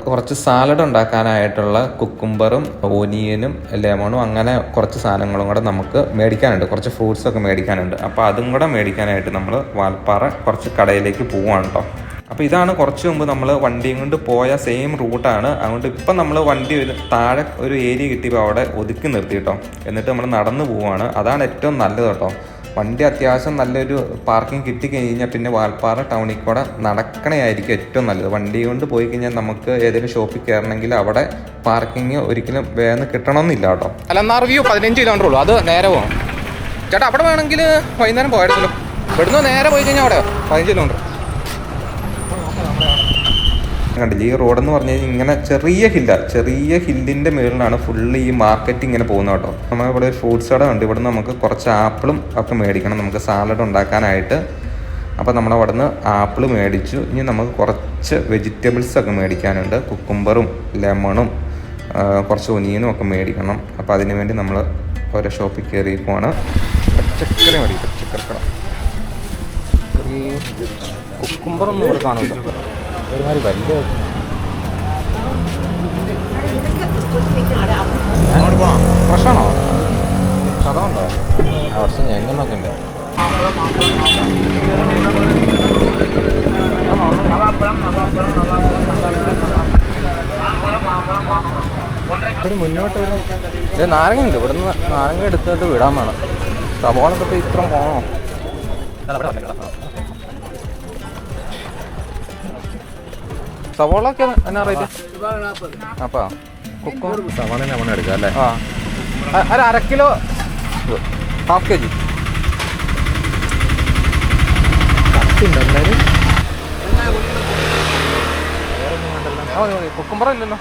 കുറച്ച് സാലഡ് ഉണ്ടാക്കാനായിട്ടുള്ള കുക്കുംബറും ഓനിയനും ലെമണും അങ്ങനെ കുറച്ച് സാധനങ്ങളും കൂടെ നമുക്ക് മേടിക്കാനുണ്ട്. കുറച്ച് ഫ്രൂട്ട്സൊക്കെ മേടിക്കാനുണ്ട്. അപ്പോൾ അതും കൂടെ മേടിക്കാനായിട്ട് നമ്മൾ വാൽപ്പാറ കുറച്ച് കടയിലേക്ക് പോവാണ് കേട്ടോ. അപ്പോൾ ഇതാണ് കുറച്ച് മുമ്പ് നമ്മൾ വണ്ടിയും കൊണ്ട് പോയ സെയിം റൂട്ടാണ്. അതുകൊണ്ട് ഇപ്പം നമ്മൾ വണ്ടി താഴെ ഒരു ഏരിയ കിട്ടിയപ്പോൾ അവിടെ ഒതുക്കി നിർത്തി കേട്ടോ. എന്നിട്ട് നമ്മൾ നടന്നു പോവുകയാണ്. അതാണ് ഏറ്റവും നല്ലത് കേട്ടോ. വണ്ടി അത്യാവശ്യം നല്ലൊരു പാർക്കിംഗ് കിട്ടിക്കഴിഞ്ഞാൽ പിന്നെ വാൽപ്പാറ ടൗണിൽ കൂടെ നടക്കണയായിരിക്കും ഏറ്റവും നല്ലത്. വണ്ടി കൊണ്ട് പോയി കഴിഞ്ഞാൽ നമുക്ക് ഏതെങ്കിലും ഷോപ്പിൽ കയറണമെങ്കിൽ അവിടെ പാർക്കിംഗ് ഒരിക്കലും വേഗം കിട്ടണമെന്നില്ല കേട്ടോ. അല്ല, എന്നാൽ റിവ്യൂ 15 കിലോമീറ്റർ ഉള്ളൂ. അത് നേരെ പോകണം ചേട്ടാ. അവിടെ വേണമെങ്കിൽ വൈകുന്നേരം പോയായിരുന്നല്ലോ. ഇവിടുന്ന് നേരെ പോയി കഴിഞ്ഞാൽ അവിടെ 15 കിലോമീറ്റർ കണ്ടില്ല. ഈ റോഡെന്ന് പറഞ്ഞു കഴിഞ്ഞാൽ ഇങ്ങനെ ചെറിയ ഹില്ലിൻ്റെ മുകളിലാണ് ഫുള്ള് ഈ മാർക്കറ്റ് ഇങ്ങനെ പോകുന്നത് കേട്ടോ. നമ്മളിവിടെ ഒരു ഫ്രൂട്ട്സ് കട ഉണ്ട്. ഇവിടെ നമുക്ക് കുറച്ച് ആപ്പിളും ഒക്കെ മേടിക്കണം നമുക്ക് സാലഡ് ഉണ്ടാക്കാനായിട്ട്. അപ്പോൾ നമ്മളവിടെ നിന്ന് ആപ്പിൾ മേടിച്ചു. ഇനി നമുക്ക് കുറച്ച് വെജിറ്റബിൾസൊക്കെ മേടിക്കാനുണ്ട്. കുക്കുംബറും ലെമണും കുറച്ച് ഒനിയനും ഒക്കെ മേടിക്കണം. അപ്പോൾ അതിന് വേണ്ടി നമ്മൾ ഓരോ ഷോപ്പിൽ കയറിയിരിക്കുവാണ്. പച്ചക്കറി മേടിക്കും. പച്ചക്കറിക്കട. കുക്കുംബറൊന്നും ഇവിടെ കാണില്ല. ഒരുമാതിരി വലിയ പ്രശ്നമാണോ? അതുകൊണ്ടോ ആ വർഷം ഞങ്ങൾക്കൊക്കെ ഉണ്ട്. മുന്നോട്ട് ഇത് നാരങ്ങ ഉണ്ട്. ഇവിടുന്ന് നാരങ്ങ എടുത്തിട്ട് വിടാൻ വേണം. സവാളൊക്കെ ഇത്ര പോകണോ? സവാളൊക്കെ എന്നാ റേറ്റ്? അപ്പാ കുക്കും സവാള നമ്മൾ എടുക്കാം അല്ലേ? ഒരു 1/2 കിലോ, 1/2 kg. കുക്കുംബർ ഇല്ലല്ലോ.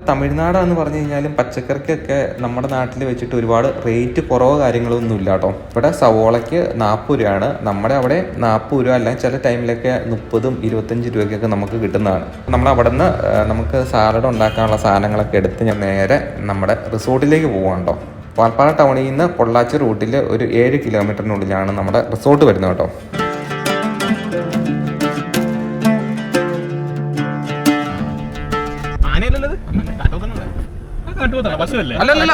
തമിഴ്നാടാന്ന് പറഞ്ഞു കഴിഞ്ഞാലും പച്ചക്കറിക്കൊക്കെ നമ്മുടെ നാട്ടിൽ വെച്ചിട്ട് ഒരുപാട് റേറ്റ് കുറവോ കാര്യങ്ങളൊന്നും ഇല്ല കേട്ടോ. ഇവിടെ സവോളയ്ക്ക് 40 രൂപയാണ്. നമ്മുടെ അവിടെ 40 രൂപ അല്ല, ചില ടൈമിലൊക്കെ 30 25 രൂപയ്ക്കൊക്കെ നമുക്ക് കിട്ടുന്നതാണ്. നമ്മൾ അവിടെ നിന്ന് നമുക്ക് സാലഡ് ഉണ്ടാക്കാനുള്ള സാധനങ്ങളൊക്കെ എടുത്ത് ഞാൻ നേരെ നമ്മുടെ റിസോർട്ടിലേക്ക് പോവാണ് കേട്ടോ. വാൽപ്പാറ ടൗണിൽ നിന്ന് പൊള്ളാച്ചി റൂട്ടിൽ ഒരു 7 കിലോമീറ്ററിനുള്ളിലാണ് നമ്മുടെ റിസോർട്ട് വരുന്നത് കേട്ടോ. അല്ലല്ല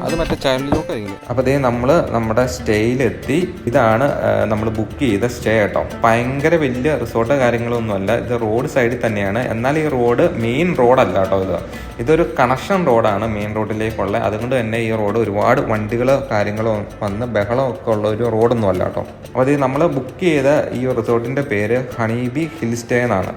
അത് മറ്റേ ചൈൽഡ് ലോക്ക് ആയിരിക്കും. അപ്പോൾ ഇതേ നമ്മൾ നമ്മുടെ സ്റ്റേയിലെത്തി. ഇതാണ് നമ്മൾ ബുക്ക് ചെയ്ത സ്റ്റേ കേട്ടോ. ഭയങ്കര വലിയ റിസോർട്ടോ കാര്യങ്ങളൊന്നുമല്ല, ഇത് റോഡ് സൈഡിൽ തന്നെയാണ്. എന്നാൽ ഈ റോഡ് മെയിൻ റോഡല്ല കേട്ടോ, ഇതൊരു കണക്ഷൻ റോഡാണ് മെയിൻ റോഡിലേക്കുള്ള. അതുകൊണ്ട് തന്നെ ഈ റോഡ് ഒരുപാട് വണ്ടികളോ കാര്യങ്ങളോ വന്ന് ബഹളമൊക്കെ ഉള്ള ഒരു റോഡൊന്നും അല്ല കേട്ടോ. അപ്പോൾ ഇത് നമ്മൾ ബുക്ക് ചെയ്ത ഈ റിസോർട്ടിൻ്റെ പേര് ഹണീബി ഹിൽ സ്റ്റേ എന്നാണ്.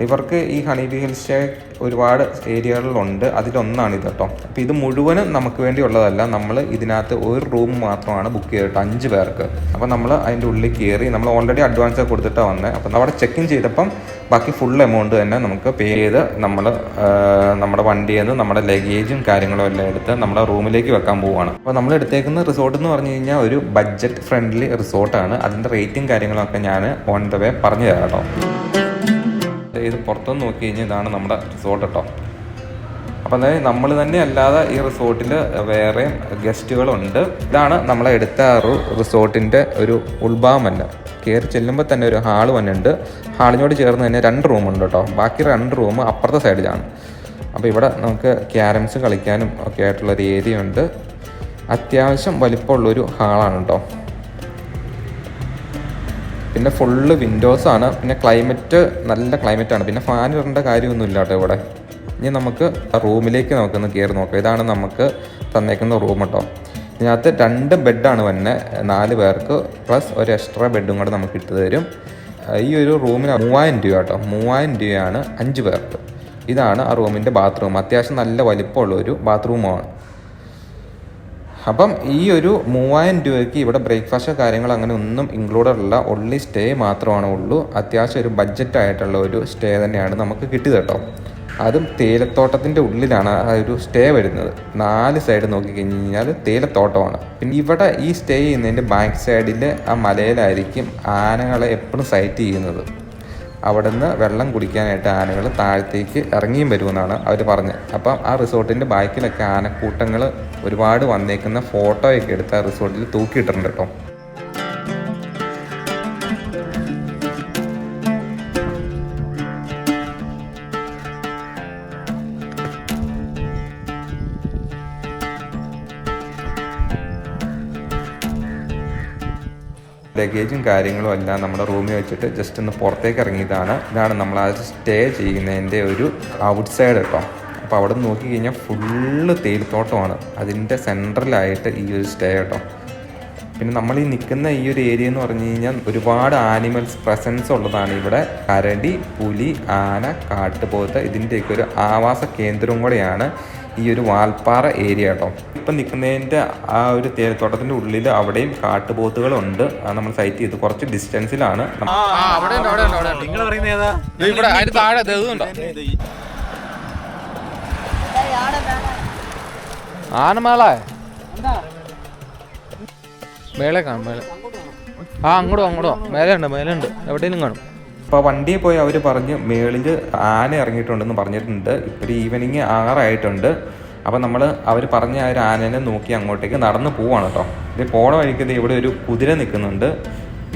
ഇവർക്ക് ഈ ഹണീബി ഹിൽ സ്റ്റേ ഒരുപാട് ഏരിയകളിലുണ്ട്, അതിലൊന്നാണ് ഇത് കേട്ടോ. അപ്പോൾ ഇത് മുഴുവനും നമുക്ക് വേണ്ടിയുള്ളതല്ല, നമ്മൾ ഇതിനകത്ത് ഒരു റൂം മാത്രമാണ് ബുക്ക് ചെയ്തിട്ട് 5 പേർക്ക്. അപ്പോൾ നമ്മൾ അതിൻ്റെ ഉള്ളിൽ കയറി, നമ്മൾ ഓൾറെഡി അഡ്വാൻസ് കൊടുത്തിട്ടാണ് വന്നത്. അപ്പം അവിടെ ചെക്ക് ഇൻ ചെയ്തപ്പം ബാക്കി ഫുൾ എമൗണ്ട് തന്നെ നമുക്ക് പേ ചെയ്ത് നമ്മൾ നമ്മുടെ വണ്ടിയിൽ നിന്ന് നമ്മുടെ ലഗേജും കാര്യങ്ങളും എല്ലാം എടുത്ത് നമ്മുടെ റൂമിലേക്ക് വെക്കാൻ പോവുകയാണ്. അപ്പോൾ നമ്മൾ എടുത്തേക്കുന്ന റിസോർട്ട് എന്ന് പറഞ്ഞു കഴിഞ്ഞാൽ ഒരു ബഡ്ജറ്റ് ഫ്രണ്ട്ലി റിസോർട്ടാണ്. അതിൻ്റെ റേറ്റും കാര്യങ്ങളൊക്കെ ഞാൻ ഓൺ ദ വേ പറഞ്ഞു തരാം കേട്ടോ. ഇത് പുറത്തുനിന്ന് നോക്കി കഴിഞ്ഞാൽ ഇതാണ് നമ്മുടെ റിസോർട്ട് കേട്ടോ. അപ്പം അതായത് നമ്മൾ തന്നെ അല്ലാതെ ഈ റിസോർട്ടിൽ വേറെ ഗസ്റ്റുകളുണ്ട്. ഇതാണ് നമ്മളെ എടുത്ത റിസോർട്ടിൻ്റെ ഒരു ഉൾഭാഗമല്ല. കയറി ചെല്ലുമ്പോൾ തന്നെ ഒരു ഹാള് തന്നെ ഉണ്ട്. ഹാളിനോട് ചേർന്ന് തന്നെ 2 റൂമുണ്ട് കേട്ടോ. ബാക്കി 2 റൂം അപ്പുറത്തെ സൈഡിലാണ്. അപ്പോൾ ഇവിടെ നമുക്ക് ക്യാരംസ് കളിക്കാനും ഒക്കെ ആയിട്ടുള്ളൊരു ഏരിയ ഉണ്ട്. അത്യാവശ്യം വലിപ്പമുള്ളൊരു ഹാളാണ് കേട്ടോ. പിന്നെ ഫുള്ള് വിൻഡോസാണ്. പിന്നെ ക്ലൈമറ്റ് നല്ല ക്ലൈമറ്റാണ്. പിന്നെ ഫാൻ ഇടേണ്ട കാര്യമൊന്നുമില്ല കേട്ടോ ഇവിടെ. ഇനി നമുക്ക് റൂമിലേക്ക് നമുക്കൊന്ന് കയറി നോക്കാം. ഇതാണ് നമുക്ക് തന്നേക്കുന്ന റൂം കേട്ടോ. ഇതിനകത്ത് 2 ബെഡാണ് തന്നെ 4 പേർക്ക്, പ്ലസ് ഒരു എക്സ്ട്രാ ബെഡും കൂടെ നമുക്ക് ഇട്ട് തരും. ഈ ഒരു റൂമിന് 3000 രൂപ കേട്ടോ. 3000 രൂപയാണ് 5 പേർക്ക്. ഇതാണ് ആ റൂമിൻ്റെ ബാത്റൂം. അത്യാവശ്യം നല്ല വലിപ്പമുള്ളൊരു ബാത്റൂമാണ്. അപ്പം ഈ ഒരു 3000 രൂപയ്ക്ക് ഇവിടെ ബ്രേക്ക്ഫാസ്റ്റോ കാര്യങ്ങൾ അങ്ങനെ ഒന്നും ഇൻക്ലൂഡഡ് അല്ല, ഓൺലി സ്റ്റേ മാത്രമാണ് ഉള്ളൂ. അത്യാവശ്യം ഒരു ബഡ്ജറ്റായിട്ടുള്ള ഒരു സ്റ്റേ തന്നെയാണ് നമുക്ക് കിട്ടിയത് കേട്ടോ. അതും തേയിലത്തോട്ടത്തിൻ്റെ ഉള്ളിലാണ് ആ ഒരു സ്റ്റേ വരുന്നത്. 4 സൈഡ് നോക്കിക്കഴിഞ്ഞാൽ തേയിലത്തോട്ടമാണ്. പിന്നെ ഇവിടെ ഈ സ്റ്റേ ചെയ്യുന്നതിൻ്റെ ബാക്ക് സൈഡിൽ ആ മലയിലായിരിക്കും ആനകളെ എപ്പോഴും സൈറ്റ് ചെയ്യുന്നത്. അവിടെ നിന്ന് വെള്ളം കുടിക്കാനായിട്ട് ആനകൾ താഴത്തേക്ക് ഇറങ്ങിയും വരുമെന്നാണ് അവർ പറഞ്ഞത്. അപ്പം ആ റിസോർട്ടിൻ്റെ ബാക്കിലൊക്കെ ആനക്കൂട്ടങ്ങൾ ഒരുപാട് വന്നേക്കുന്ന ഫോട്ടോയൊക്കെ എടുത്ത് ആ റിസോർട്ടിൽ തൂക്കിയിട്ടുണ്ട് കേട്ടോ. ലഗേജും കാര്യങ്ങളും എല്ലാം നമ്മുടെ റൂമിൽ വെച്ചിട്ട് ജസ്റ്റ് ഒന്ന് പുറത്തേക്ക് ഇറങ്ങിയതാണ്. ഇതാണ് നമ്മൾ ആ സ്റ്റേ ചെയ്യുന്നതിൻ്റെ ഒരു ഔട്ട് സൈഡ് കേട്ടോ. അപ്പോൾ അവിടെ നിന്ന് നോക്കിക്കഴിഞ്ഞാൽ ഫുള്ള് തേയിലത്തോട്ടമാണ്. അതിൻ്റെ സെൻട്രലായിട്ട് ഈ ഒരു സ്റ്റേ കേട്ടോ. പിന്നെ നമ്മൾ ഈ നിൽക്കുന്ന ഈ ഒരു ഏരിയ എന്ന് പറഞ്ഞു കഴിഞ്ഞാൽ ഒരുപാട് ആനിമൽസ് പ്രസൻസ് ഉള്ളതാണ് ഇവിടെ. കരടി, പുലി, ആന, കാട്ടുപോത്ത്, ഇതിൻ്റെയൊക്കെ ഒരു ആവാസ കേന്ദ്രവും കൂടെയാണ് ഈ ഒരു വാൽപ്പാറ ഏരിയ കേട്ടോ. ഇപ്പം നിൽക്കുന്നതിൻ്റെ ആ ഒരു തേയിലത്തോട്ടത്തിൻ്റെ ഉള്ളിൽ അവിടെയും കാട്ടുപോത്തുകളുണ്ട്. അത് നമ്മൾ സൈറ്റ് ചെയ്ത് കുറച്ച് ഡിസ്റ്റൻസിലാണ്. ആനമേള മേളെ കാണും. മേളെ അങ്ങോട്ടോ മേലുണ്ട് എവിടെയും കാണും. അപ്പോൾ വണ്ടിയിൽ പോയി അവർ പറഞ്ഞ് മേളിൽ ആന ഇറങ്ങിയിട്ടുണ്ടെന്ന് പറഞ്ഞിട്ടുണ്ട്. ഇപ്പോൾ ഈവനിങ് 6 ആയിട്ടുണ്ട്. അപ്പോൾ അവർ പറഞ്ഞ ആ ഒരു ആനനെ നോക്കി അങ്ങോട്ടേക്ക് നടന്ന് പോവാണ് കേട്ടോ. ഇത് പോണ വഴിക്കത് ഇവിടെ ഒരു കുതിര നിൽക്കുന്നുണ്ട്.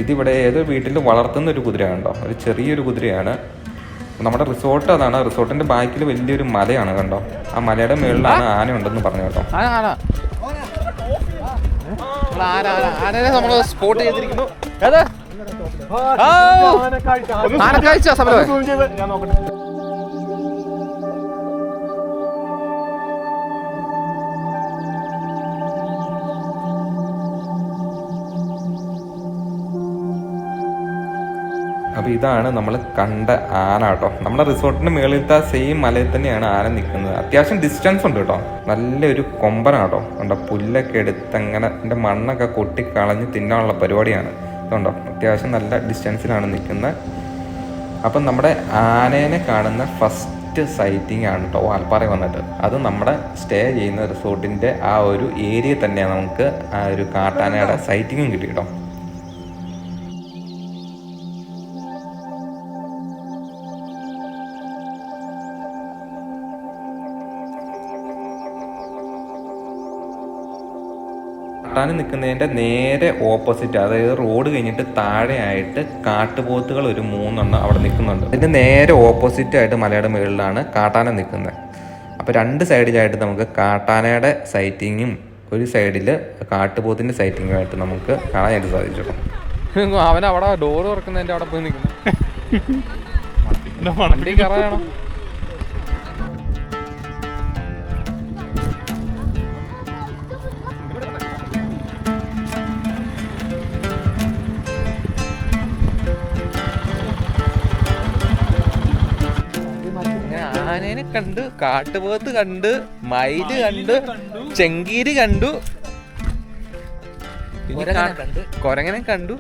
ഇതിവിടെ ഏതോ വീട്ടിൽ വളർത്തുന്ന ഒരു കുതിരയാണ് കേട്ടോ. ഒരു ചെറിയൊരു കുതിരയാണ്. നമ്മുടെ റിസോർട്ട് അതാണ്. റിസോർട്ടിൻ്റെ ബാക്കിൽ വലിയൊരു മലയാണ് കണ്ടോ. ആ മലയുടെ മുകളിലാണ് ആന ഉണ്ടെന്ന് പറഞ്ഞു കേട്ടോ. ആനനെ നമ്മൾ സ്പോട്ട് ചെയ്തിരിക്കുന്നു. ആനക്കാഴ്ച സമരം. അപ്പോൾ ഇതാണ് നമ്മൾ കണ്ട ആന കേട്ടോ. നമ്മുടെ റിസോർട്ടിൻ്റെ മുകളിലത്തെ സെയിം മലയിൽ തന്നെയാണ് ആന നിൽക്കുന്നത്. അത്യാവശ്യം ഡിസ്റ്റൻസ് ഉണ്ട് കേട്ടോ. നല്ലൊരു കൊമ്പനാട്ടോ. കണ്ടോ, പുല്ലൊക്കെ എടുത്ത് അങ്ങനെ എൻ്റെ മണ്ണൊക്കെ കൊട്ടിക്കളഞ്ഞ് തിന്നാനുള്ള പരിപാടിയാണ്. അതുകൊണ്ടോ അത്യാവശ്യം നല്ല ഡിസ്റ്റൻസിലാണ് നിൽക്കുന്നത്. അപ്പം നമ്മുടെ ആനേനെ കാണുന്ന ഫസ്റ്റ് സൈറ്റിംഗ് ആണ് കേട്ടോ വാൽപ്പാറ വന്നിട്ട്. അത് നമ്മുടെ സ്റ്റേ ചെയ്യുന്ന റിസോർട്ടിൻ്റെ ആ ഒരു ഏരിയ തന്നെയാണ് നമുക്ക് ആ ഒരു കാട്ടാനയുടെ സൈറ്റിങ്ങും കിട്ടി കേട്ടോ. കാട്ടാന നിൽക്കുന്നതിൻ്റെ നേരെ ഓപ്പോസിറ്റ്, അതായത് റോഡ് കഴിഞ്ഞിട്ട് താഴെയായിട്ട് കാട്ടുപോത്തുകൾ ഒരു 3 അവിടെ നിൽക്കുന്നുണ്ട്. അതിൻ്റെ നേരെ ഓപ്പോസിറ്റ് ആയിട്ട് മലയുടെ മുകളിലാണ് കാട്ടാന നിൽക്കുന്നത്. അപ്പോൾ 2 സൈഡിലായിട്ട് നമുക്ക് കാട്ടാനയുടെ സൈറ്റിങ്ങും ഒരു സൈഡിൽ കാട്ടുപോത്തിൻ്റെ സൈറ്റിങ്ങുമായിട്ട് നമുക്ക് കാണാനായിട്ട് സാധിച്ചു. അവൻ അവിടെ ഡോറ് തുറക്കുന്നതിൻ്റെ അവിടെ പോയി നിൽക്കുന്നു. വണ്ടി കയറാണോ? ആനേനെ കണ്ട്, കാട്ടുപോത്ത് കണ്ട്, മയില് കണ്ട്, ചെങ്കീര് കണ്ടു, കൊരങ്ങനെ കണ്ടു,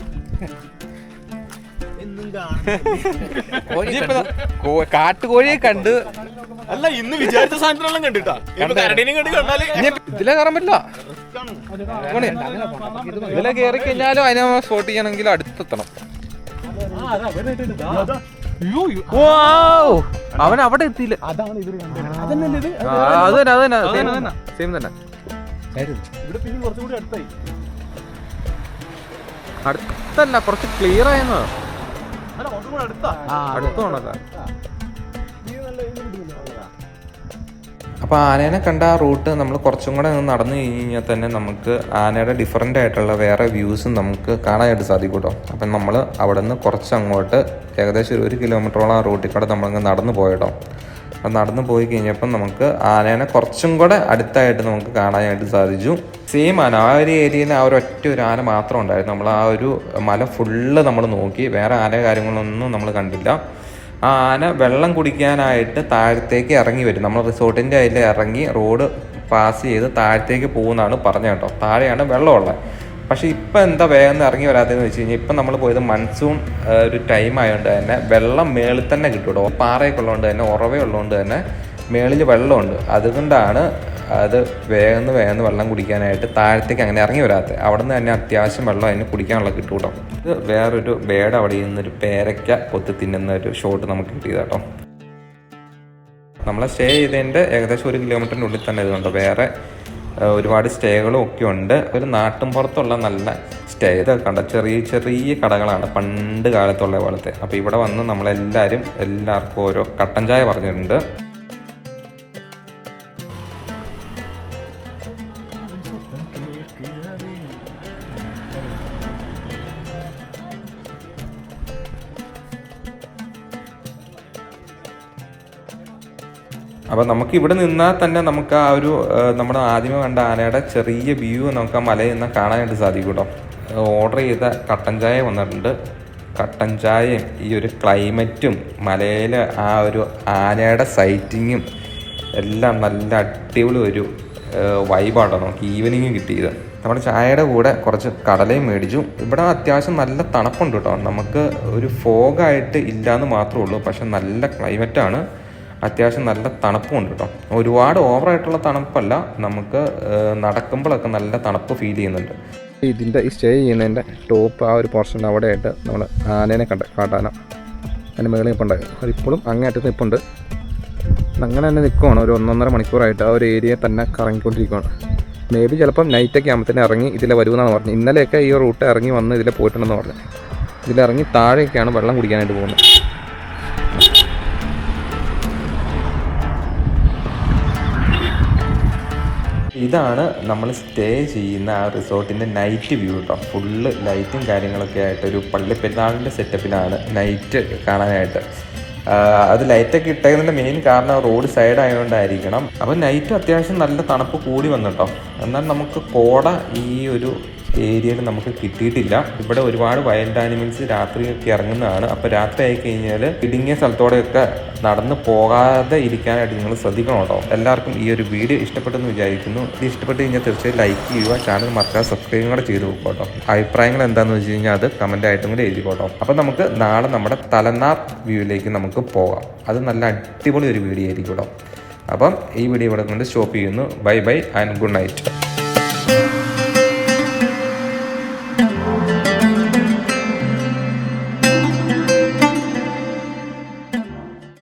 കാട്ടുകോഴിയെ കണ്ട്. അല്ല, ഇന്ന് വിചാരിച്ച സാധനങ്ങളെല്ലാം കണ്ടിട്ടാ. ഇതിലെ കയറാൻ പറ്റില്ല. ഇതിലെ കയറി കഴിഞ്ഞാലും അതിനെ സ്പോട്ട് ചെയ്യണമെങ്കിൽ അടുത്തെത്തണം. അവൻ അവിടെ എത്തിയില്ല. അത് തന്നെ സെയിം തന്നെ. അടുത്തല്ല, കുറച്ച് ക്ലിയർ ആയെന്നോ. അടുത്താണല്ലോ. അപ്പോൾ ആനേനെ കണ്ട ആ റൂട്ട് നമ്മൾ കുറച്ചും കൂടെ നടന്നു കഴിഞ്ഞാൽ തന്നെ നമുക്ക് ആനയുടെ ഡിഫറൻ്റ് ആയിട്ടുള്ള വേറെ വ്യൂസും നമുക്ക് കാണാനായിട്ട് സാധിക്കും കേട്ടോ. അപ്പം നമ്മൾ അവിടെ നിന്ന് കുറച്ച് അങ്ങോട്ട് ഏകദേശം 1 കിലോമീറ്ററോളം ആ റൂട്ടിൽ കൂടെ നമ്മളങ്ങ് നടന്നു പോയിട്ടോ. അപ്പം നടന്നു പോയി കഴിഞ്ഞപ്പം നമുക്ക് ആനേനെ കുറച്ചും കൂടെ അടുത്തായിട്ട് നമുക്ക് കാണാനായിട്ട് സാധിച്ചു. സെയിം ആന, ആ ഒരു ഏരിയയിൽ ആ ഒരൊറ്റ ഒരു ആന മാത്രം ഉണ്ടായിരുന്നു. നമ്മൾ ആ ഒരു മല ഫുള്ള് നമ്മൾ നോക്കി, വേറെ ആന കാര്യങ്ങളൊന്നും നമ്മൾ കണ്ടില്ല. ആ ആന വെള്ളം കുടിക്കാനായിട്ട് താഴത്തേക്ക് ഇറങ്ങി വരും. നമ്മൾ റിസോർട്ടിൻ്റെ അതിൽ ഇറങ്ങി റോഡ് പാസ് ചെയ്ത് താഴത്തേക്ക് പോകുന്നതാണ് പറഞ്ഞത് കേട്ടോ. താഴെയാണ് വെള്ളമുള്ളത്. പക്ഷേ ഇപ്പം എന്താ വേഗം ഇറങ്ങി വരാത്തതെന്ന് വെച്ച് കഴിഞ്ഞാൽ ഇപ്പം നമ്മൾ പോയത് മൺസൂൺ ഒരു ടൈം ആയതുകൊണ്ട് തന്നെ വെള്ളം മേളിൽ തന്നെ കിട്ടും കേട്ടോ. പാറയൊക്കെ ഉള്ളതുകൊണ്ട് തന്നെ, ഉറവയുള്ളതുകൊണ്ട് തന്നെ മേളിൽ വെള്ളമുണ്ട്. അതുകൊണ്ടാണ് അത് വേഗം വെള്ളം കുടിക്കാനായിട്ട് താഴത്തേക്ക് അങ്ങനെ ഇറങ്ങി വരാത്തത്. അവിടെ നിന്ന് തന്നെ അത്യാവശ്യം വെള്ളം അതിന് കുടിക്കാനുള്ള കിട്ടും കേട്ടോ. ഇത് വേറൊരു ബേഡ് അവിടെ നിന്നൊരു പേരയ്ക്ക കൊത്തി തിന്നുന്ന ഒരു ഷോട്ട് നമുക്ക് കിട്ടിയത് കേട്ടോ. നമ്മളെ സ്റ്റേ ചെയ്തതിൻ്റെ ഏകദേശം 1 കിലോമീറ്ററിൻ്റെ ഉള്ളിൽ തന്നെ ഇതുണ്ട്. വേറെ ഒരുപാട് സ്റ്റേകളും ഒക്കെ ഉണ്ട്. ഒരു നാട്ടിൻപുറത്തുള്ള നല്ല സ്റ്റേ. ഇതൊക്കെ കണ്ട ചെറിയ കടകളാണ് പണ്ട് കാലത്തുള്ള പോലത്തെ. അപ്പോൾ ഇവിടെ വന്ന് എല്ലാവർക്കും ഓരോ കട്ടൻ ചായ പറഞ്ഞിട്ടുണ്ട്. അപ്പോൾ നമുക്ക് ഇവിടെ നിന്നാൽ തന്നെ നമുക്ക് ആ ഒരു നമ്മുടെ ആദ്യമേ കണ്ട ആനയുടെ ചെറിയ വ്യൂ നമുക്ക് ആ മലയിൽ നിന്ന് കാണാനായിട്ട് സാധിക്കും കേട്ടോ. ഓർഡർ ചെയ്ത കട്ടൻ ചായ വന്നിട്ടുണ്ട്. കട്ടൻ ചായയും ഈ ഒരു ക്ലൈമറ്റും മലയിലെ ആ ഒരു ആനയുടെ സൈറ്റിങ്ങും എല്ലാം നല്ല അടിപൊളി ഒരു വൈബാട്ടോ നമുക്ക് ഈവനിങ് കിട്ടിയത്. നമ്മുടെ ചായയുടെ കൂടെ കുറച്ച് കടലയും മേടിച്ചു. ഇവിടെ അത്യാവശ്യം നല്ല തണുപ്പുണ്ട് കേട്ടോ. നമുക്ക് ഒരു ഫോഗായിട്ട് ഇല്ലയെന്ന് മാത്രമേ ഉള്ളൂ. പക്ഷെ നല്ല ക്ലൈമറ്റാണ്. അത്യാവശ്യം നല്ല തണുപ്പുണ്ട് കേട്ടോ. ഒരുപാട് ഓവറായിട്ടുള്ള തണുപ്പല്ല, നമുക്ക് നടക്കുമ്പോഴൊക്കെ നല്ല തണുപ്പ് ഫീൽ ചെയ്യുന്നുണ്ട്. ഇതിൻ്റെ ഈ സ്റ്റേ ചെയ്യുന്നതിൻ്റെ ടോപ്പ് ആ ഒരു പോർഷൻ അവിടെ ആയിട്ട് നമ്മൾ ആനേനെ കാട്ടാന അതിൻ്റെ മുകളിൽ നിൽപ്പുണ്ടായിരുന്നു. അതിപ്പോഴും അങ്ങേയറ്റത്ത് നിൽപ്പുണ്ട്. അങ്ങനെ തന്നെ നിൽക്കുവാണ്. ഒരു 1.5 മണിക്കൂറായിട്ട് ആ ഒരു ഏരിയ തന്നെ കറങ്ങിക്കൊണ്ടിരിക്കുകയാണ്. മേ ബി ചിലപ്പം നൈറ്റൊക്കെ ആകുമ്പോഴത്തേനെ ഇറങ്ങി ഇതിലെ വരുമെന്നാണ് പറഞ്ഞത്. ഇന്നലെയൊക്കെ ഈ റൂട്ട് ഇറങ്ങി വന്ന് ഇതിലെ പോയിട്ടുണ്ടെന്ന് പറഞ്ഞു. ഇതിലിറങ്ങി താഴെയൊക്കെയാണ് വെള്ളം കുടിക്കാനായിട്ട് പോകുന്നത്. ഇതാണ് നമ്മൾ സ്റ്റേ ചെയ്യുന്ന ആ റിസോർട്ടിൻ്റെ നൈറ്റ് വ്യൂ കേട്ടോ. ഫുള്ള് ലൈറ്റും കാര്യങ്ങളൊക്കെ ആയിട്ട് ഒരു പള്ളിപ്പെരുന്നാളിൻ്റെ സെറ്റപ്പിലാണ് നൈറ്റ് കാണാനായിട്ട്. അത് ലൈറ്റൊക്കെ ഇട്ടതിൻ്റെ മെയിൻ കാരണം റോഡ് സൈഡ് ആയതുകൊണ്ടായിരിക്കണം. അപ്പോൾ നൈറ്റ് അത്യാവശ്യം നല്ല തണുപ്പ് കൂടി വന്നിട്ടോ. എന്നാൽ നമുക്ക് കോട ഈ ഒരു ഏരിയയിൽ നമുക്ക് കിട്ടിയിട്ടില്ല. ഇവിടെ ഒരുപാട് വൈൽഡ് ആനിമൽസ് രാത്രിയൊക്കെ ഇറങ്ങുന്നതാണ്. അപ്പോൾ രാത്രി ആയി കഴിഞ്ഞാൽ ഇടുങ്ങിയ സ്ഥലത്തോടെയൊക്കെ നടന്ന് പോകാതെ ഇരിക്കാനായിട്ട് നിങ്ങൾ ശ്രദ്ധിക്കണം കേട്ടോ. എല്ലാവർക്കും ഈ ഒരു വീഡിയോ ഇഷ്ടപ്പെട്ടെന്ന് വിചാരിക്കുന്നു. ഇത് ഇഷ്ടപ്പെട്ട് കഴിഞ്ഞാൽ തീർച്ചയായും ലൈക്ക് ചെയ്യുക, ചാനൽ മറക്കാതെ സബ്സ്ക്രൈബും കൂടെ ചെയ്ത് കേട്ടോ. അഭിപ്രായങ്ങൾ എന്താണെന്ന് വെച്ച് കഴിഞ്ഞാൽ അത് കമൻ്റ് ആയിട്ടും കൂടെ എഴുതിക്കോട്ടോ. അപ്പോൾ നമുക്ക് നാളെ നമ്മുടെ തലനാർ വ്യൂവിലേക്ക് നമുക്ക് പോകാം. അത് നല്ല അടിപൊളി ഒരു വീഡിയോ ആയിരിക്കും കേട്ടോ. അപ്പം ഈ വീഡിയോ ഇവിടെ കൊണ്ട് സ്റ്റോപ്പ് ചെയ്യുന്നു. Bye and good night.